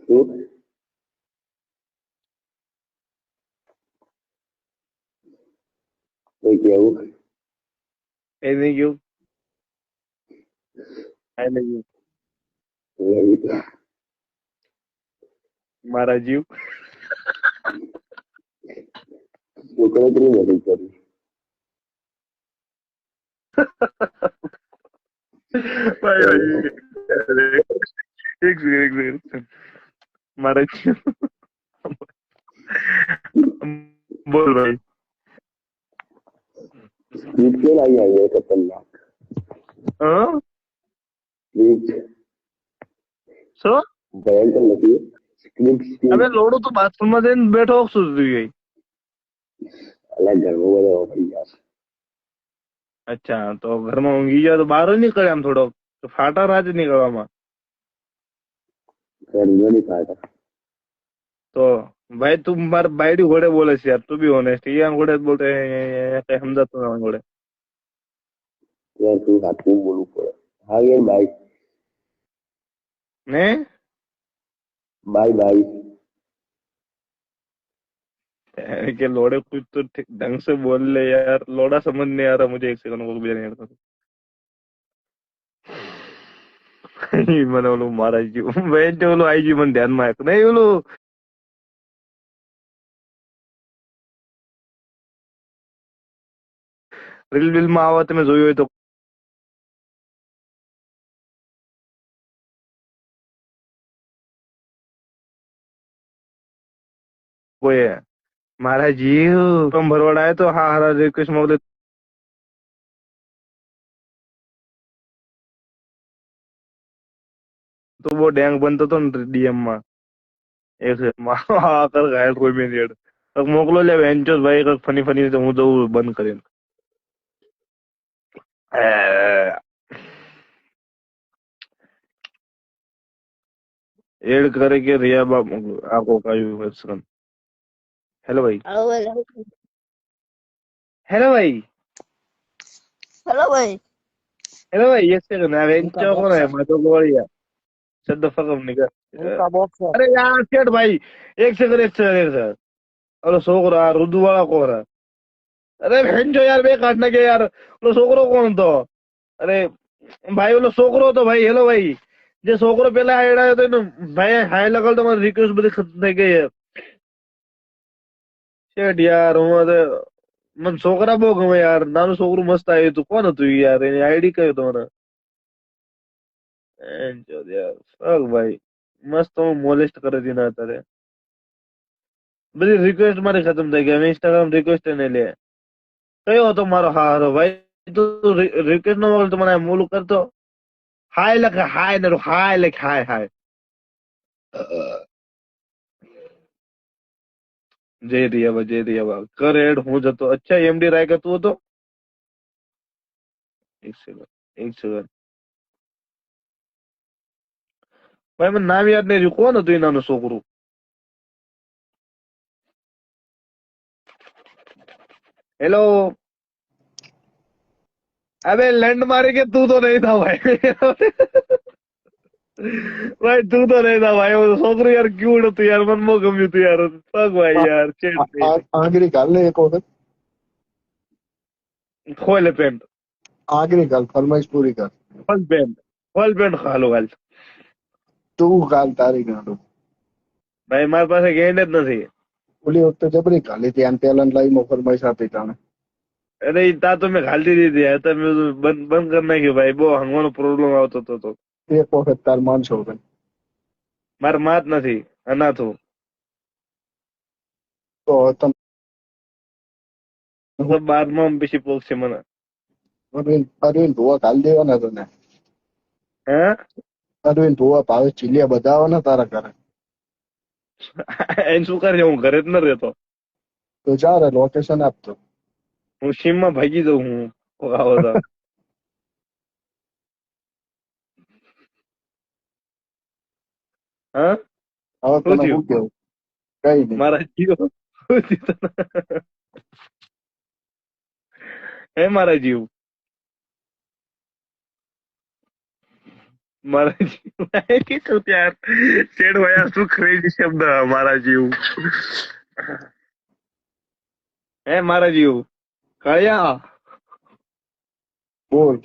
Speaker 3: શું કોઈ કેવું
Speaker 1: એ નહીં ગયું, આઈ લવ યુ
Speaker 3: એવી તો
Speaker 1: મારા જીવ.
Speaker 3: છોકરોની મદદ કરી
Speaker 1: ભાઈ એક સેકન્ડ મારા જીવ. બોલ ભાઈ.
Speaker 3: સ્ક્રિપ્ટ કેમ આવી ખતરનાક
Speaker 1: હા
Speaker 3: સ્ક્રિપ્ટ
Speaker 1: શું?
Speaker 3: ભયંકર નથી સ્ક્રિપ્ટ
Speaker 1: હવે લોડો તો બાથરૂમ માં જઈને બેઠો શું જોઈએ?
Speaker 3: અલગ ઘરમાં બધો ઓફરી ગયા
Speaker 1: અચ્છા, તો ઘરમાં ઊંઘી ગયા તો બહાર નીકળે આમ થોડો ફાટા રાજ નીકળવામાં.
Speaker 3: ઘરમાં નહીં ખાતા
Speaker 1: તો ભાઈ તું મારા બાયડી ઘોડે બોલે છે યાર, તું બી હોનેસ્ટ. યાર ઘોડે જ બોલતે કઈ સમજાતું ના ઘોડે.
Speaker 3: યાર તું હાથું બોલવું પડે હા યાર બાય
Speaker 1: ને
Speaker 3: बाय बाय
Speaker 1: कि लोड़े कुछ तो ढंग से बोल ले यार, लोड़ा समझ नहीं आ रहा मुझे। एक सेकंड को भी नहीं आता મને ઓલું મારા જીવ વેચ ઓલું આઈ ગયું મને ધ્યાનમાં આવ્યું નહીં, ઓલું રીલ બીલ માં આવે તમે જોયું હોય તો કોઈ મારા જીવ ફોર્મ ભરવાડ આયો તો હા હારા રિક્વેસ્ટ મોકલે તો वो ડેંગ બનતો તો ને ડીએમ માં એક હા કર ઘાયલ કોઈ મેં રેડ તક મોકલો લે વેન્ચર ભાઈ કઈક ફની ફની રીતે હું જવું બંધ કરીને એડ કરે કે રિયા બાપ આકો કાયું વેબસન. હેલો ભાઈ,
Speaker 2: हेलो
Speaker 1: હેલો ભાઈ,
Speaker 2: हेलो भाई
Speaker 1: હેલો ભાई, एक सेकंड આ વેન્ચર કોણ હે मैं तो गोलिया शट द फक अप निकल.
Speaker 2: उनका बॉक्स है
Speaker 1: अरे यार सेठ भाई एक सेकंड सर ઓલો છોકરો આ રુદુ વાળા કોણ હે? અરે ભેંચો યાર બે કાઢ નાખે યાર. ઓલો છોકરો કોણ હતો? અરે ભાઈ ઓલો છોકરો હતો ભાઈ. હેલો ભાઈ, જે છોકરો પેલા હાયડાયો હતો એનો ભાઈ હાય લગાડ તો મારી રિક્વેસ્ટ બધી ખતમ થઈ ગઈ. શેઠ યાર હું મને છોકરા બહુ ગમે યાર. નાનું છોકરું મસ્ત આવ્યું હતું. કોણ હતું યાર? એની આઈડી કયો તમારે? યાર ફક ભાઈ મસ્ત હું મોલેસ્ટ કરી હતી ના અત્યારે. બધી રિક્વેસ્ટ મારી ખતમ થઈ ગઈ. હવે ઇન્સ્ટાગ્રામ રિક્વેસ્ટ નહીં લે. કયો હતો મારો હારો ભાઈ? તું રિક્વેસ્ટ નો મોકલ તો મને મોલું કરતો. હાય લખ હાય ને હાય લખ હાય હાય. જય રિયા જય રિયા કર એડ હું જતો. અચ્છા એમડી રાય તું હતો? એક સેકન્ડ ભાઈ મને નામ યાદ નહીં રહ્યું. કોણ હતું એ નાનું છોકરું? હેલો अबे लैंड मारे के तू तो नहीं था भाई भाई तू तो नहीं था भाई. वो છોકરું યાર ક્યુટ હતું યાર. મને બહુ ગમ્યું હતું યાર. ફક ભાઈ યાર
Speaker 6: આંગળી કાઢ લે એક વખત
Speaker 1: ખોલે પેન્ટ
Speaker 6: આંગળી કાઢ ફરમાઈશ પૂરી કર
Speaker 1: ફોલ પેન્ટ ખાલો હાલ.
Speaker 6: તું કાલ તારી ગાંડું
Speaker 1: ભાઈ મારી પાસે ગેંડ જ નથી.
Speaker 6: ઓલી વખતે જબરી કાલી હતી આમ પેલા લાઈમાં ફરમાઈશ આપી તાણે
Speaker 1: અરે ઈ તા તો મેં ઘાલી દીધી યાર. તમે બંધ કરી નાખ્યું ભાઈ. બહુ હંગવાનો પ્રોબ્લેમ આવતો હતો તો.
Speaker 6: એક વખત તાર માનશો ભાઈ
Speaker 1: મારે માત નથી અનાથું.
Speaker 6: તો તમે
Speaker 1: મતલબ 12માં પછી પોક છે મને.
Speaker 6: અરવિંદ ભુવા કાલ દેવાના તને
Speaker 1: હે
Speaker 6: અરવિંદ ભુવા ભાવે ચીલિયા બધાવાના તારા ઘરે
Speaker 1: એને શું કરે? હું ઘરે જ ન રહેતો.
Speaker 6: તો જા રે લોકેશન આપતો
Speaker 1: હું સીમમાં ભાગી દઉં. હું આવો તો હા
Speaker 6: હવે તને શું કેવું કઈ નહીં
Speaker 1: મારા જીવ હે મારા જીવ મારા જીવ કીધું ત્યાર શેઠ ભાઈ આ શું ક્રેઝી શબ્દ મારા જીવ હે મારા જીવ કયા
Speaker 6: બોલ.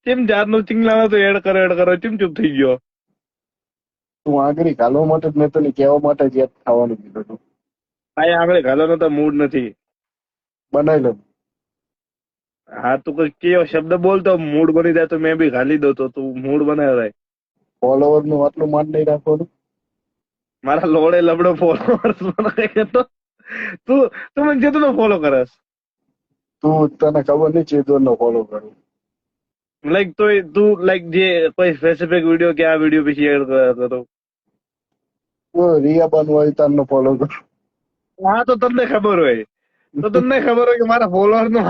Speaker 1: કેમ જારનો ચિંગલાનો તો એડ કરો ચેમ ચૂપ થઈ ગયો
Speaker 6: તું આગળ ઘાલવા માટે જ મેં તને કહેવા માટે જ યાદ થવાનું કીધું તું.
Speaker 1: ભાઈ આપણે ઘાલવાનો તો મૂડ નથી
Speaker 6: બનાવી લે.
Speaker 1: હા તું કોઈ કેવો શબ્દ બોલતો મૂડ બની જાય તો મેં બી ઘાલી દો તો તું મૂડ બનાવે ભાઈ
Speaker 6: ફોલોવર નું આટલું માન નહીં રાખવાનું.
Speaker 1: મારા લોડે લબડો ફોલોવર્સ બનાવે તો તું તું મને જેતું ફોલો કરસ
Speaker 6: તું તને ખબર નહીં ચેતવર નો ફોલો કરું.
Speaker 1: લાઈક તો તું લાઈક જે કોઈ સ્પેસિફિક વિડીયો કે આ વિડીયો પછી શેર કરતો તો
Speaker 6: રિયા બાનુ હોય તારનો ફોલો કરું.
Speaker 1: હા તો તમને ખબર હોય કે મારા ફોલોઅર નો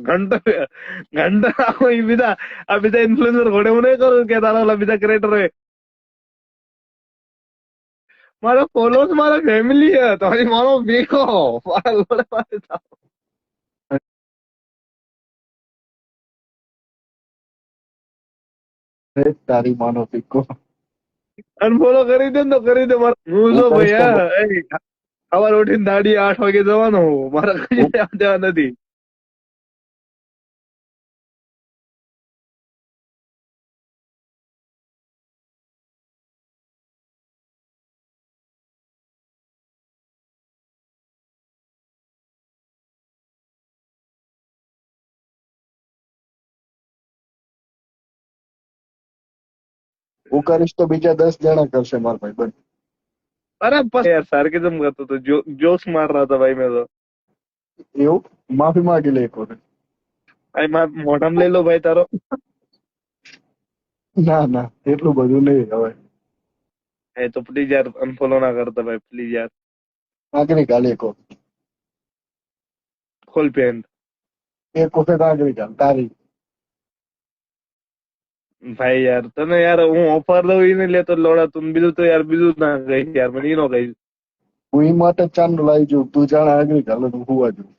Speaker 1: ઘંટો ઘંટો એ બીજા આ બીજા ઇન્ફ્લુએન્સર ઘોડે હું નહીં કરું કે તારા ઓલા બીજા ક્રિએટર હોય મારા ફોલોઅર્સ મારા ફેમિલી હે તમારી મારો ભેગો મારા લોડે મારે જાઓ.
Speaker 6: તારી માનો પીકો.
Speaker 1: અનફોલો કરી દે ને તો કરી દે હું જો ભાઈ હા સવારે ઉઠીને દાડી 8 વાગે જવાનો મારા કઈ જવા નથી
Speaker 6: હું કરીશ તો બીજા 10 જણા કરશે મારા ભાઈ બંધ.
Speaker 1: અરે બસ યાર સાર્કેઝમ કરતો તો જોક્સ માર रहा था भाई मैं तो
Speaker 6: એવું માફી માંગી લે એક વખત.
Speaker 1: ભાઈ મોઢામાં લઈ લો ભાઈ તારો
Speaker 6: ના એટલું બધું નહીં હવે.
Speaker 1: એ તો પ્લીઝ યાર અનફોલો ના કરતા ભાઈ પ્લીઝ યાર
Speaker 6: આગળ ગાલે એક વખત.
Speaker 1: ખોલ પેન્ટ
Speaker 6: એક વખત આગળ ગાલ તારી.
Speaker 1: ભાઈ યાર તને યાર હું ઓફર દઉં એને લેતો લોડા તું બીજું તો યાર બીજું ના કહીશ યાર મને ઈ નો કહીશ
Speaker 6: હું ઈ માટે જ ચાંદ લાવી જોઉં. તું જાણે આગળ ગાલે તો હુવા જોઉં.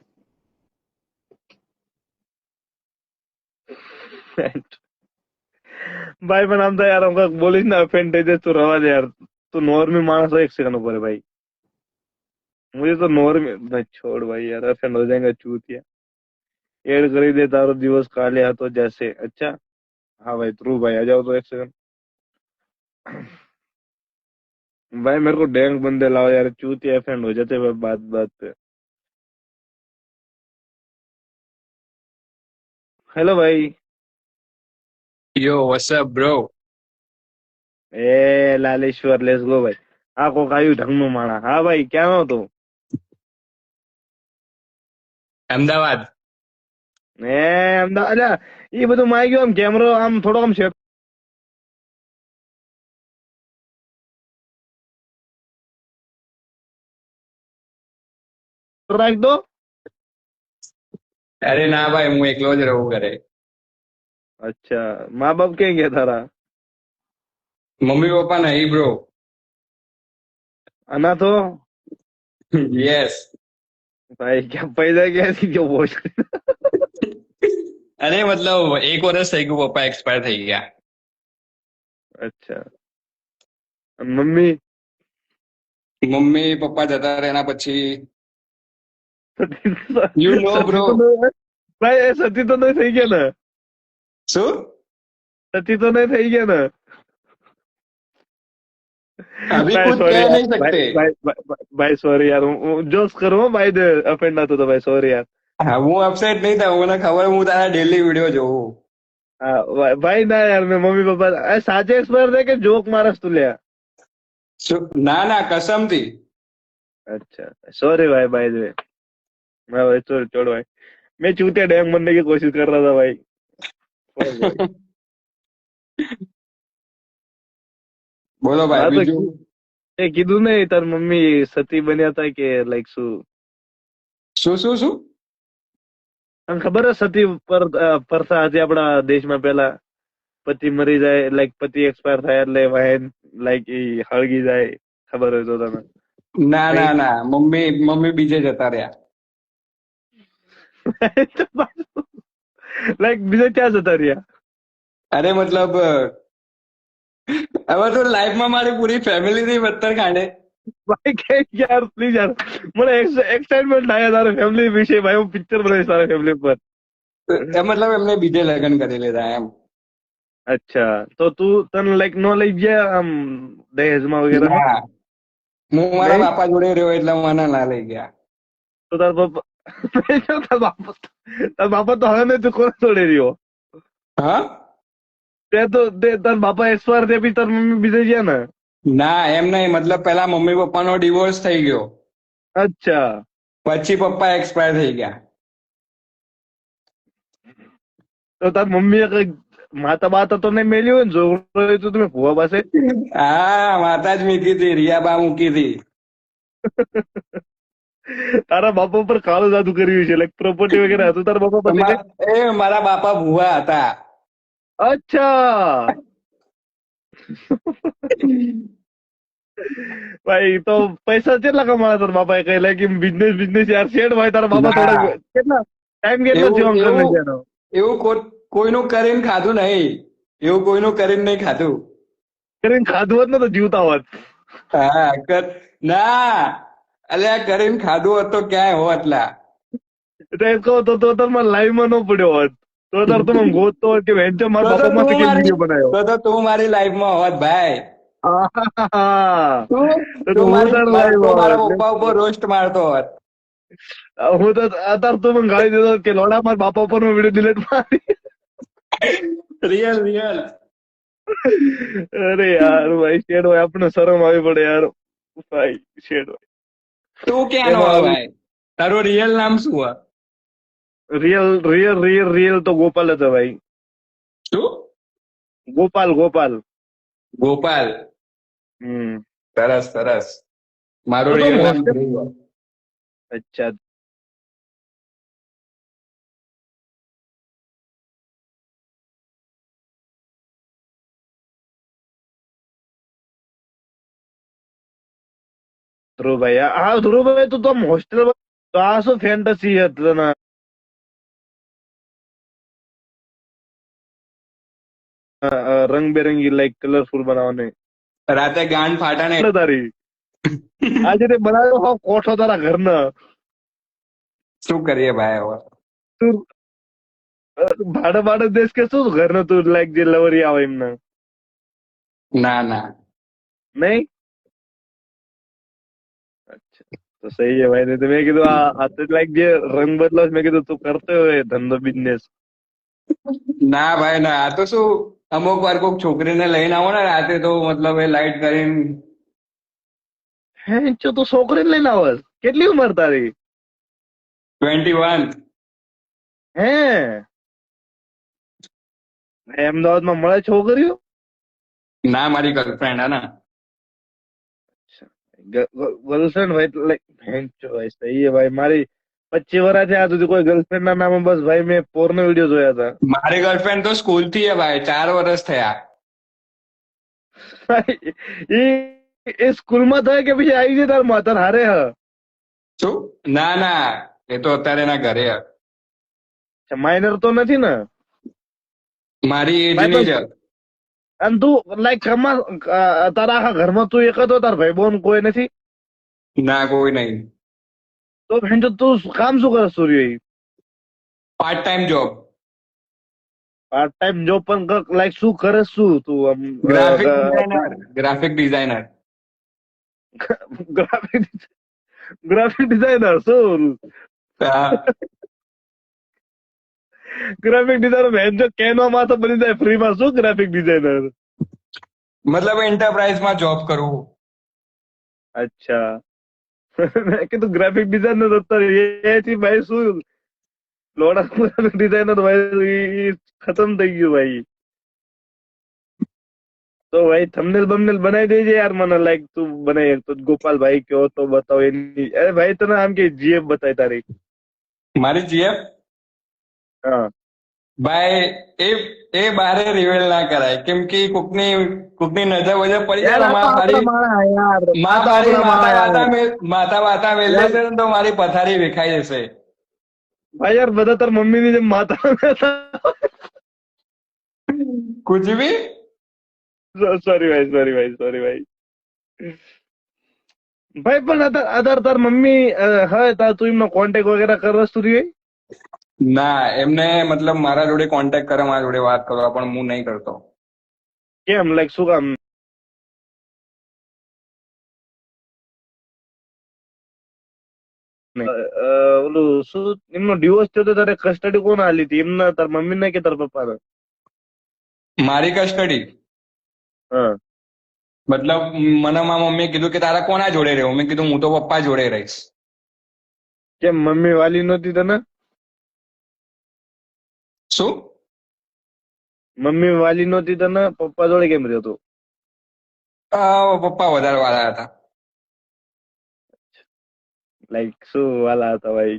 Speaker 1: ભાઈ પણ આમ તો યાર હું કંઈક બોલીશ ને ઓફેન્ડ થઈ જાય તું રવા દે યાર તું નોર્મી માણસ हो 1 सेकंड ऊपर है भाई मुझे तो नॉर्मी भाई छोड़ भाई यार ऑफेंड हो जाएगा चूतिया एड कर दे तारो दिवस काले हाथों जैसे अच्छा हाँ भाई ट्रू भाई आ जाओ तो 1 सेकंड भाई मेरे को डैंग बंदे लाओ यार चूतिया ऑफेंड हो जाते भाई बात बात पे हेलो भाई
Speaker 7: Yo, what's up, bro?
Speaker 1: A Laleshwar let's go भाई આ કોક આવ્યું ઢંગનું માણા હા ભાઈ ક્યાં હતો
Speaker 7: અમદાવાદ.
Speaker 1: એ અમદાવાદ અલ્યા એ બધું માં ગયો આમ કેમેરો આમ થોડોક આમ સેટ રાખ દો
Speaker 7: અરે ના ભાઈ હું એકલો જ રહું ઘરે.
Speaker 1: અચ્છા મા બાપ ક્યાં ગયા તારા
Speaker 7: મમ્મી પપ્પા નહીં બ્રો.
Speaker 1: અનાથ હો
Speaker 7: યસ.
Speaker 1: ભાઈ ક્યાં પૈસા ક્યાંથી ગયો બોલ
Speaker 7: અરે મતલબ 1 વર્ષ થઈ ગયું પપ્પા એક્સપાયર થઈ ગયા.
Speaker 1: અચ્છા અને મમ્મી
Speaker 7: મમ્મી પપ્પા જતા રહ્યા એના પછી You know, bro.
Speaker 1: ભાઈ એ સતી તો નહીં થઈ ગયા ને
Speaker 7: શું
Speaker 1: સતી તો नहीं થઈ ગયા ને
Speaker 7: अभी
Speaker 1: भाई
Speaker 7: कुछ
Speaker 1: सॉरी
Speaker 7: कह
Speaker 1: यार
Speaker 7: नहीं सकते.
Speaker 1: भाई सॉरी यार जोक्स करो भाई दे ऑफेंड ना तो भाई सॉरी यार
Speaker 7: હા હું અપસેટ નહીં થાઉં મને ખબર હું તારા ડેલી વિડીયો જોઉં.
Speaker 1: हाँ भाई ना यार मैं मम्मी पापा साचे एक्सपायर थे कि जोक मारस तू लिया
Speaker 7: ના ના કસમથી.
Speaker 1: अच्छा सॉरी भाई बाय द वे मैं भाई सॉरी छोड़ भाई मैं चूतिया डैंग बनने की कोशिश कर रहा था भाई
Speaker 7: બોલો ભાઈ
Speaker 1: हाँ तो
Speaker 7: બીજું.
Speaker 1: એ કીધું ને તાર મમ્મી સતી બન્યા હતા કે લાઈક શું
Speaker 7: શું શું શું
Speaker 1: તને ખબર હે સતી પ્રથા હતી આપણા દેશમાં પેલા પતિ મરી જાય લાઈક પતિ એક્સપાયર થાય એટલે વાહન લાઈક એ હળગી જાય ખબર હોય તો તને
Speaker 7: ના ના ના મમ્મી મમ્મી બીજે જતા રહ્યા.
Speaker 1: લાઈક બીજા ક્યાં જતા રહ્યા
Speaker 7: અરે મતલબ હવે તો લાઈફમાં મારી પૂરી ફેમિલી થી પથ્થર ખાંડે.
Speaker 1: ભાઈ કે યાર પ્લીઝ યાર, મને એક્સાઇટમેન્ટ થાય તારે ફેમિલી વિશે. ભાઈ હું પિક્ચર બનાવીશ તારા ફેમિલી પર.
Speaker 7: મતલબ એમને બીજે લગ્ન કરી લીધા એમ.
Speaker 1: અચ્છા, તો તું તને લાઈક નો લઈ ગયા આમ દહેજમાં વગેરે?
Speaker 7: ના, હું મારા
Speaker 1: નહીં?
Speaker 7: બાપા જોડે રહ્યો એટલે મને ના લઈ ગયા.
Speaker 1: તો તાર બાપા તાર બાપા તો હવે ને તું કોને જોડે રહ્યો?
Speaker 7: હા,
Speaker 1: તાર બાપા એક્સપાયર થયા પછી તાર મમ્મી બીજે ગયા ને?
Speaker 7: ના એમ નહીં, મતલબ પેલા મમ્મી પપ્પાનો ડિવોર્સ થઈ ગયો,
Speaker 1: અચ્છા,
Speaker 7: પછી પપ્પા એક્સપાયર થઈ ગયા.
Speaker 1: તો તાર મમ્મીએ કઈ માતા બાતા તો નહીં મેલ્યું હોય ને? છોકરો હોય તો તમે ભુવા પાસે?
Speaker 7: હા, માતા જ મૂકી હતી, રિયાબા મૂકી હતી.
Speaker 1: તારા બાપા પર કાળું જાદુ કર્યું છે, લાઈક પ્રોપર્ટી વગેરે હતું તારા બાપા પાસે?
Speaker 7: મારા બાપા ભુવા હતા.
Speaker 1: અચ્છા ભાઈ, તો પૈસા કેટલા કમાયા તારા બાપા? કઈ લાઈક બિઝનેસ યાર શેડ ભાઈ તારા બાપા
Speaker 7: ના.
Speaker 1: થોડા કેટલા ટાઈમ કેટલો થયો અંકલ ને ત્યાંનો?
Speaker 7: એવું કોઈનું કરીને ખાધું નહીં, એવું કોઈનું કરીને નહીં ખાધું.
Speaker 1: કરીને ખાધું હોત ને તો જીવતા હોત.
Speaker 7: હા, ના અલ્યા કરીને ખાધું હોત તો ક્યાંય હોત લા.
Speaker 1: એટલે એમ કહો તો તારમાં લાઈવ માં ન પડ્યો હોત તો તાર તમે ગોતતો હોત કે વેંચો મારા બાપા માંથી કેમ વિડીયો બનાવ્યો.
Speaker 7: તો તું મારી લાઈફમાં હોત ભાઈ.
Speaker 1: આહાહા.
Speaker 7: તું
Speaker 1: તો
Speaker 7: તું
Speaker 1: હું
Speaker 7: મારી
Speaker 1: તાર
Speaker 7: તું
Speaker 1: live
Speaker 7: મારા
Speaker 1: હોત.
Speaker 7: પપ્પા ઉપર રોસ્ટ મારતો હોત.
Speaker 1: હું તો અત્યારે તું મને ગાળી દેતો કે લોડા મારા બાપા ઉપર નો વિડીયો ડિલીટ મારી.
Speaker 7: Real real.
Speaker 1: અરે યાર ભાઈ, શેડ હોય આપણે શરમ આવી પડે યાર ભાઈ. શેડ હોય.
Speaker 7: તું ક્યાંનો હો ભાઈ? તારું રિયલ નામ શું હોય?
Speaker 1: રિયલ તો ગોપાલ હતો ભાઈ.
Speaker 7: શું?
Speaker 1: ગોપાલ.
Speaker 7: ગોપાલ.
Speaker 1: હમ.
Speaker 7: સરસ સરસ. મારું
Speaker 1: તો
Speaker 7: રિયલ નામ
Speaker 1: hostel-
Speaker 7: ધ્રુવ હોય.
Speaker 1: અચ્છા, ધ્રુવભાઈ. હા ધ્રુવભાઈ, તું તો આમ હોસ્ટેલ તો આ શું ફેન્ટસી હતી તને? રંગબેરંગી લાઈક કલરફુલ બનાવવાની
Speaker 7: રાતે ગાંડ ફાટા ને.
Speaker 1: તારી આજે તે બનાવ્યો હોવ કોઠો તારા ઘરના.
Speaker 7: શું કરીએ ભાઈ હવે?
Speaker 1: તું ભાડે દેશ કે શું ઘરનો તું લાઈક જે લવરી આવે એમને?
Speaker 7: ના ના.
Speaker 1: નહીં? અચ્છા, તો સહી છે ભાઈ. નહીં તો મેં કીધું આ તો લાઈક જે રંગ બદલો છે, મેં કીધું તું કરતો હોય ધંધો બિઝનેસ.
Speaker 7: ના ભાઈ ના, આ તો શું અમુક વાર કોઈક છોકરીને લઈને આવો ને રાતે તો મતલબ એ લાઈટ કરીને.
Speaker 1: હે ચો, તું છોકરીને લઈને આવસ? કેટલી ઉંમર તારી?
Speaker 7: 21.
Speaker 1: હે અમદાવાદમાં મળે છોકરીઓ?
Speaker 7: ના, મારી ગર્લફ્રેન્ડ હે ને.
Speaker 1: ગર્લફ્રેન્ડ હોય એટલે ભાઈ સહી છે ભાઈ. મારી 25 વર્ષ થયા સુધી કોઈ ગર્લફ્રેન્ડ ના નામે બસ ભાઈ મેં પોર્નો વિડીયો જોયા હતા.
Speaker 7: મારી ગર્લફ્રેન્ડ તો સ્કૂલ થી હે ભાઈ, 4 વર્ષ થયા.
Speaker 1: એ સ્કૂલમાં થાય કે પછી આવી જાય તાર માતા હારે હ?
Speaker 7: શું? ના ના, એ તો અત્યારે એના ઘરે હે.
Speaker 1: માઇનર તો નથી ને?
Speaker 7: મારી એજ
Speaker 1: ભાઈ
Speaker 7: ની જ.
Speaker 1: અને તું લાઈક તારા આખા ઘરમાં તું એક હતો, તાર ભાઈ બોન કોઈ નથી?
Speaker 7: ના, કોઈ નહીં.
Speaker 1: તો ભેંચો તું કામ શું કરે Surya?
Speaker 7: Part time job.
Speaker 1: Part time job પણ લાઈક શું કરે શું તું? આમ
Speaker 7: ગ્રાફિક ડિઝાઇનર.
Speaker 1: ગ્રાફિક ડિઝાઇનર શું? ગ્રાફિક ડિઝાઇનર ભેંચો કેનવામાં તો બની જાય ફ્રીમાં. શું ગ્રાફિક ડિઝાઇનર?
Speaker 7: મતલબ એન્ટરપ્રાઇઝમાં જોબ કરવું.
Speaker 1: અચ્છા. મેં કીધું ગ્રાફિક ડિઝાઇનર અત્યારે ભાઈ શું લોડા ગ્રાફિક ડિઝાઇનર ભાઈ ખતમ થઈ ગયું ભાઈ. તો ભાઈ થંબનેલ બમનેલ બનાવી દેજે યાર મને, લાઈક તું બનાવી તો ગોપાલ ભાઈ કયો તો બતાવ એની. અરે ભાઈ તને આમ કે જીએફ બતાય તારી.
Speaker 7: મારી જીએફ
Speaker 1: હા
Speaker 7: ભાઈ એ બારે રિવેલ ના કરાય, કેમ કે કોકની નજર વજર પડી જાય ને, માતા વાતા મેલ દેશે ને તો મારી પથારી વિખાઈ જશે.
Speaker 1: ભાઈ યાર બધા તાર મમ્મી ની જેમ માતા
Speaker 7: कुछ भी।
Speaker 1: સોરી ભાઈ, સોરી ભાઈ, સોરી ભાઈ. ભાઈ પણ આધાર તાર મમ્મી હવે તાર તું એમનો કોન્ટેક્ટ વગેરે કરસ તું રહી?
Speaker 7: ના, એમને મતલબ મારા જોડે કોન્ટેક્ટ કરે, મારા જોડે વાત કરવા, પણ હું નહીં કરતો.
Speaker 1: કેમ, લાઈક શું કામ? ઓલું શું એમનો ડિવોર્સ થયો તો તારે કસ્ટડી કોણ આલી હતી, એમના તાર મમ્મી ને કે તાર પપ્પાને?
Speaker 7: મારી કસ્ટડી
Speaker 1: હા.
Speaker 7: મતલબ મને મારા મમ્મીએ કીધું કે તારા કોના જોડે રહેવું? મેં કીધું હું તો પપ્પા જોડે રહીશ.
Speaker 1: કેમ મમ્મી વાલી નહોતી તને?
Speaker 7: શું?
Speaker 1: મમ્મી વાલી નહોતી તને, પપ્પા જોડે કેમ રહેતો?
Speaker 7: પપ્પા વધારે વાળા હતા.
Speaker 1: લાઈક શું વાલા હતા ભાઈ?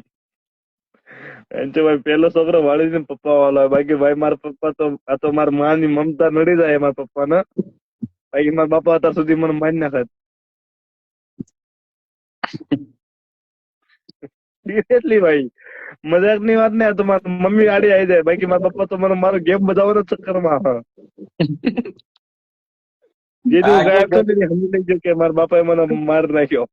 Speaker 1: એમ છે ભાઈ, પેલો છોકરો વાળી ને પપ્પા વાળો હોય. બાકી ભાઈ મારા પપ્પા તો આ તો મારા માની મમતા નડી જાય મારા પપ્પાને. બાકી મારા બાપા અત્યાર સુધી મને મારી નાખે. સિરિયસલી ભાઈ, મજાક ની વાત ને, આ તો મારી મમ્મી આડી આવી જાય. બાકી મારા પપ્પા તો મને મારો ગેમ બજાવવાનો ચક્કરમાં હા. જે તું ગાયબ થયો ને સમજી લેજો કે મારા બાપાએ મને મારી નાખ્યો.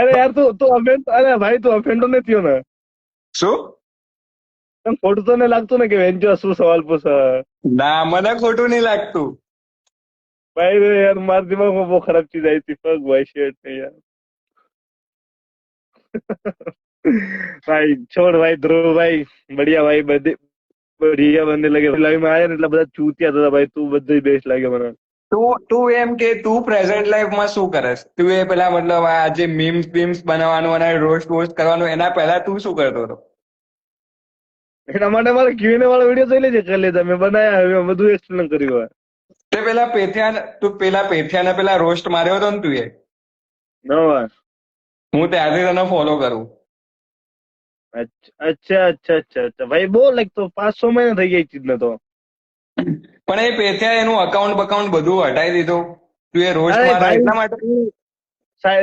Speaker 1: અરે યાર તું અફેન્ડ, અરે ભાઈ તું અફેન્ડો નથી થયો ને?
Speaker 7: શું?
Speaker 1: તને ખોટું તો નહીં લાગતું ને કે વેંચો શું સવાલ પૂછે?
Speaker 7: ના, મને ખોટું નહીં લાગતું.
Speaker 1: ભાઈ રે યાર, મારા દિમાગમાં બહુ ખરાબ ચીજ આવી હતી. ફક ભાઈ, શેટ નહીં યાર. ભાઈ છોડ ભાઈ, ધ્રુવ ભાઈ બઢિયા ભાઈ, બધી બઢિયા બંને લગે. લાઈવ માં આયા ને એટલે બધા ચૂતિયા હતા ભાઈ. તું બધું બેસ્ટ લાગે મને.
Speaker 7: તું એમ કે તું પ્રેઝન્ટ લાઈફમાં શું કરસ? તું એ પેલા મતલબ આ જે મીમ્સ બીમ્સ બનાવવાનું અને રોસ્ટ વોસ્ટ કરવાનું, એના પહેલા તું શું કરતો હતો?
Speaker 1: એના માટે મારે Q&A વાળો વિડીયો જોઈ લેજે, કરી લેતા. મેં બનાયા, હવે બધું એક્સપ્લેન કર્યું હોય.
Speaker 7: તે પેલા પેથિયાને પેલા રોસ્ટ માર્યો હતો ને તું એ,
Speaker 1: નવા.
Speaker 7: હું ત્યારથી તને ફોલો કરું.
Speaker 1: અચ્છા અચ્છા અચ્છા અચ્છા ભાઈ, બહુ લાઈક તો 5-6 મહિના થઈ ગયા ચીજ ને તો.
Speaker 7: પણ એ પેથિયા એનું અકાઉન્ટ બકાઉન્ટ બધું હટાઈ દીધું. તું એ રોસ્ટ
Speaker 1: અરે
Speaker 7: મારે
Speaker 1: ભાઈ
Speaker 7: એટલા માટે.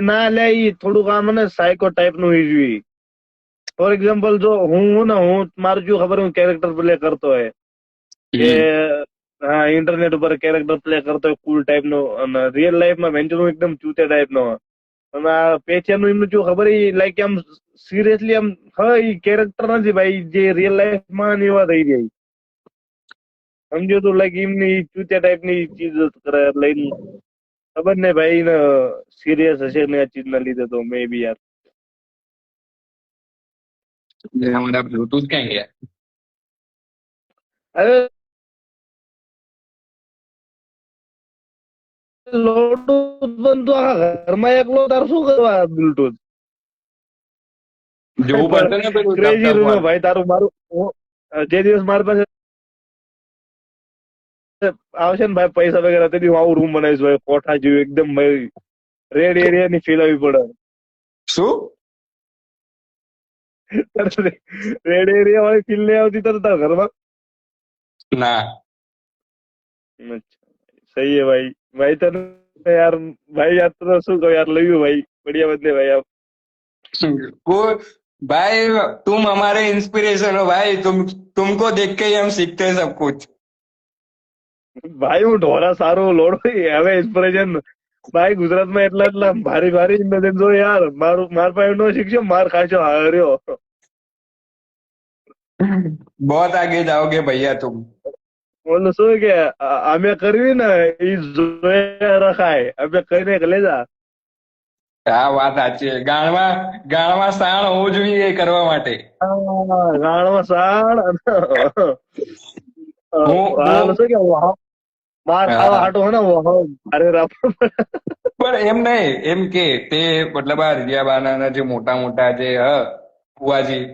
Speaker 1: ના લે, ઈ થોડુંક આમ ને સાયકો ટાઈપ નું ઈઝ્યુ. ફોર એક્ઝામ્પલ જો હું મારું જો ખબર હું કેરેક્ટર પ્લે કરતો હોય કે હા ઇન્ટરનેટ ઉપર કેરેક્ટર પ્લે કરતો હોય કુલ ટાઈપ નો, અને રિયલ લાઈફમાં વેન્ચર એકદમ ચૂતે ટાઈપ નો. અને આ પેચિયાનું એમનું જો ખબર લાઈક આમ સિરિયસલી આમ હા ઈ કેરેક્ટર નથી ભાઈ, જે રિયલ લાઈફમાં એવા થઈ જાય. સમજો તું, લાઈક એમની ચૂતિયા ટાઈપ ની ચીજ કરે લઈને. ખબર નહીં ભાઈ ને સિરિયસ હશે ને આ ચીજ ના લીધે તો મે બી યાર.
Speaker 7: અમારા બ્લૂટૂથ ક્યાં ગયા?
Speaker 1: અરે લોટૂથ બનતો આખા ઘરમાં એકલો, તાર શું કરવા બ્લૂટૂથ?
Speaker 7: જોવું પડશે ને પેલું
Speaker 1: ક્રેઝી રૂમ
Speaker 7: પર.
Speaker 1: ભાઈ તારું મારું. જે દિવસ મારી પાસે આવશે ને ભાઈ પૈસા વગેરે, તેથી હું આવું રૂમ બનાવીશ ભાઈ, કોઠા જેવું એકદમ ભાઈ, રેડ એરિયા ની ફીલ આવી પડે.
Speaker 7: શું?
Speaker 1: રેડ એરિયા વાળી ફીલ નહીં આવતી તારા ઘરમાં?
Speaker 7: ના.
Speaker 1: સહી હે ભાઈ. ભાઈ તને યાર, ભાઈ યાર તને શું કહું યાર, લઈ ભાઈ બઢિયા બંને ભાઈ આપ.
Speaker 7: कोई भाई, तुम हमारे इंस्पिरेशन हो भाई, तुमको देख के ही हम सीखते हैं सब कुछ.
Speaker 1: ભાઈ હું ઢોરા સારું લોડો હવે ઇન્સ્પિરેશન ભાઈ ગુજરાતમાં એટલા ભારી ભારી ઇન્ડિયન જો યાર, માર પાસે નો શીખશો માર ખાશો હાર્યો.
Speaker 7: बहुत आगे जाओगे भैया तुम.
Speaker 1: ઓલું શું કે અમે કરવી ને એ જોયા રખાય, અમે કરીને લઈ જા.
Speaker 7: આ વાત સાચી છે. ગાળમાં સાણ હોવું જોઈએ એ કરવા માટે.
Speaker 1: ગાળમાં સાણ શું કે માર ખાવા હાટો હે ને અરે રાપ.
Speaker 7: પણ એમ નહીં, એમ કે તે મતલબ આ રિયાબાના જે મોટા મોટા જે ફુવાજી,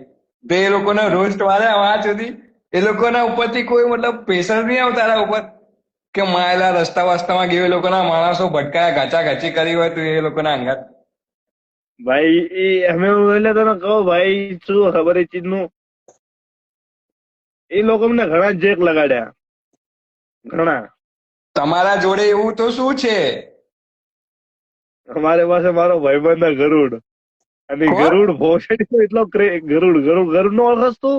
Speaker 7: તે એ લોકોના રોસ્ટ વાળા વાત સુધી એ લોકોના ઉપરથી કોઈ મતલબ પ્રેશર નહીં આવતા તારા ઉપર કે માયેલા રસ્તા વસ્તામાં ગયો, એ લોકોના માણસો ભટકાયા, ઘાચી કરી હોય તો એ લોકોના અંગાત.
Speaker 1: ભાઈ એ અમે એટલે તને કહું ભાઈ શું ખબર એ ચીજ નું, એ લોકો મને ઘણા જેક લગાડ્યા, ઘણા.
Speaker 7: તમારા જોડે એવું તો શું છે?
Speaker 1: અમારી પાસે મારો ભાઈબંધ ગરુડ. અને
Speaker 7: કોણ?
Speaker 1: ગરુડ ભોસડી એટલો ગરુડ ગરુડ ગરુડ નો ઓળખસ તું?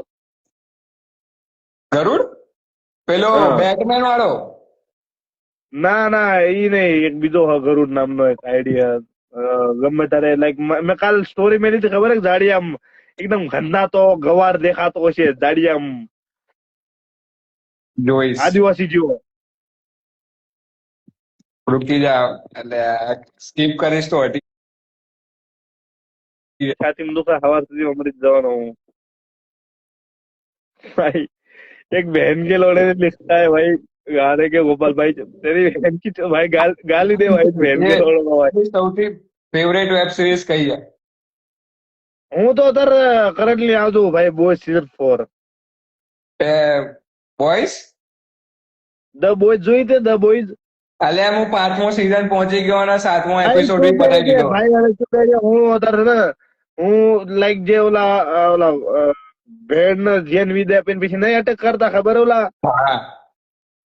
Speaker 7: ગરુડ પેલો
Speaker 1: હા.
Speaker 7: બેટમેન વાળો
Speaker 1: ના ના ઈ નહીં, એક બીજો હ ગરુડ નામનો એક આઈડિયા ગમે તારે લાઈક મેં કાલ સ્ટોરી મેલી હતી ખબર હે કે જાડી આમ એકદમ ગંદાતો ગવાર દેખાતો હશે, જાડી આમ
Speaker 7: જોઈશ
Speaker 1: આદિવાસી જેવો.
Speaker 7: રૂકી જા એટલે સ્કીપ કરીશ તો હટી
Speaker 1: છાતીમાં દુખે સવાર સુધી મરી જ જવાનો હું. भाई एक बहन के लौड़े ने लिखता है भाई गाने के गोपाल भाई तेरी बहन की तो भाई गाली दे भाई बहन के लौड़े को भाई.
Speaker 7: સૌથી ફેવરેટ વેબ સિરીઝ કઈ છે?
Speaker 1: હું તો અત્યારે કરન્ટલી આવતું ભાઈ boys season 4.
Speaker 7: Boys
Speaker 1: the boys જોઈ તે ધ બોયઝ?
Speaker 7: અલ્યા હું 5મો સીઝન પહોંચી ગયો અને 7મો એપિસોડ બી પતાવી દીધો.
Speaker 1: ભાઈ હવે શું કહે છે, હું અત્યારે ને હું લાઈક જે ઓલા ભેડ ને જેન વિદ્યા આપીને પછી નહીં અટેક કરતા ખબર ઓલા
Speaker 7: હા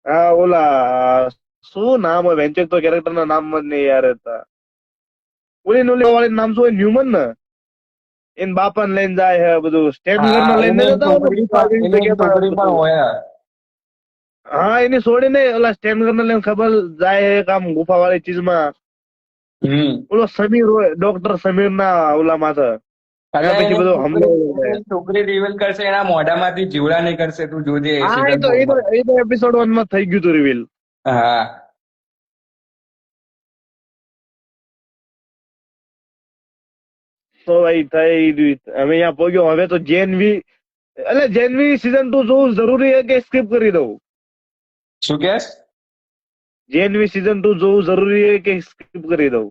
Speaker 1: હા ઓલા શું નામ હોય વેન્ચર તો કેરેક્ટર ના નામ જ નહીં યાર હતા. ઓલી ઓલી વાળી નામ શું હોય ન્યુમન ને એન બાપા ને લઈને જાય હે બધું સ્ટેન્ડ
Speaker 7: હા,
Speaker 1: લઈને
Speaker 7: એની
Speaker 1: જતા હોય ને,
Speaker 7: છોકરી પણ હોય.
Speaker 1: હા એની છોડી ને ઓલા સ્ટેન્ડ ને લઈને ખબર જાય એક આમ ગુફા વાળી ચીજ માં ઓલો સમીર હોય ડોક્ટર સમીર ના ઓલા માથે
Speaker 7: અલ્યા
Speaker 1: પછી બધો હમલો હોય.
Speaker 7: છોકરી રિવીલ કરશે એના મોઢામાંથી જીવડા નીકળશે તું જોજે
Speaker 1: હા એ
Speaker 7: season
Speaker 1: તો
Speaker 7: four માં.
Speaker 1: એપિસોડ 1 માં થઈ ગયું હતું રિવીલ.
Speaker 7: હા
Speaker 1: તો ભાઈ થઈ રહ્યું હવે અહીંયા પહોંચ્યો. હવે તો જેનવી એટલે જેનવી સીઝન 2 જોવું જરૂરી છે કે સ્કીપ કરી દઉં?
Speaker 7: શું કેસ?
Speaker 1: જેનવી સીઝન 2 જોવું જરૂરી છે કે સ્કીપ કરી દઉં?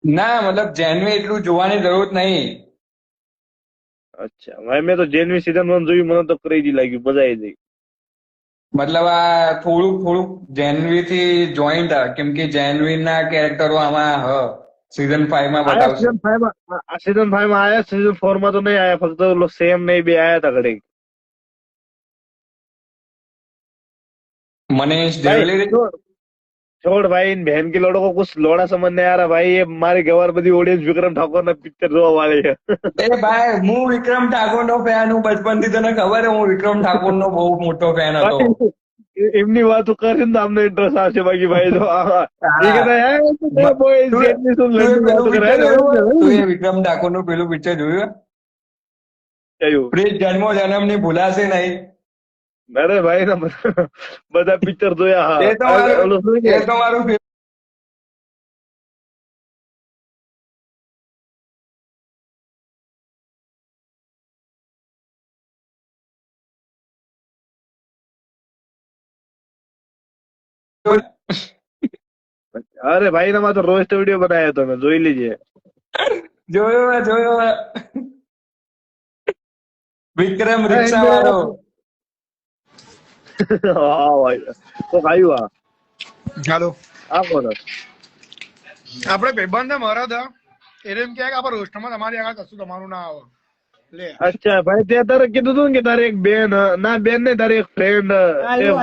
Speaker 7: ના મતલબ જેનવી એટલું જોવાની જરૂર નહીં.
Speaker 1: અચ્છા ભાઈ મેં તો જેનવી સીઝન 1 જોયું, મને તો ક્રેઝી લાગ્યું, મજા આવી ગઈ.
Speaker 7: મતલબ આ થોડુંક જેનવી થી જોઈન્ટ કેમ કે જેનવી ના કેરેક્ટરો આમાં સીઝન 5 માં
Speaker 1: આયા
Speaker 7: બતાવશે.
Speaker 1: સીઝન 5 માં આયા, સીઝન 4 માં તો નહીં આયા, ફક્ત ઓલો સેમ ને બે આયા હતા ઘડીક.
Speaker 7: મને
Speaker 1: भाई छोड़ भाई, इन बहन के लोड़ों को कुछ लोड़ा समझ नहीं आ रहा भाई. ये मारी गवर बदी ऑडियंस विक्रम ठाकुर ना पिक्चर જોવા વાળી છે.
Speaker 7: એ ભાઈ હું વિક્રમ ઠાકોર નો ફેન હું બચપનથી તને ખબર છે હું વિક્રમ ઠાકોર નો બહુ મોટો ફેન હતો.
Speaker 1: એમની વાતો કરીને તો અમને ઇન્ટરેસ્ટ આવશે, બાકી ભાઈ તો એ કહેતા હે બોય
Speaker 7: તું
Speaker 1: જેટલી શું
Speaker 7: એ
Speaker 1: લડની વાતો કરે
Speaker 7: તું એ વિક્રમ ઠાકોર નું પેલું પિક્ચર જોયું?
Speaker 1: કયું?
Speaker 7: પ્રીત જન્મ ની ભૂલાશે નહીં.
Speaker 1: અરે ભાઈ ના બધા પિક્ચર જોયા.
Speaker 7: એ તો
Speaker 1: હા
Speaker 7: મારું-
Speaker 1: ઓલું શું
Speaker 7: એ
Speaker 1: છે?
Speaker 7: તો મારું
Speaker 1: અરે ભાઈ ના તો રોસ્ટ વિડીયો બનાવ્યો હતો મેં, જોઈ લીજે.
Speaker 7: જોયો મેં. વિક્રમ રિક્ષા વાળો.
Speaker 1: હા ભાઈ તો ખાયું આ
Speaker 8: હાલો
Speaker 1: આ કોણ?
Speaker 8: આપણે ભાઈબંધ ને મારા હતા એટલે એમ કહે કે આપણે રોસ્ટમાં તમારી આગળ કશું તમારું ના આવે લે
Speaker 1: અચ્છા ભાઈ તે તારે કીધું તું ને કે તારે એક બેન ના બેન ને તારી એક ફ્રેન્ડ
Speaker 8: આયરો.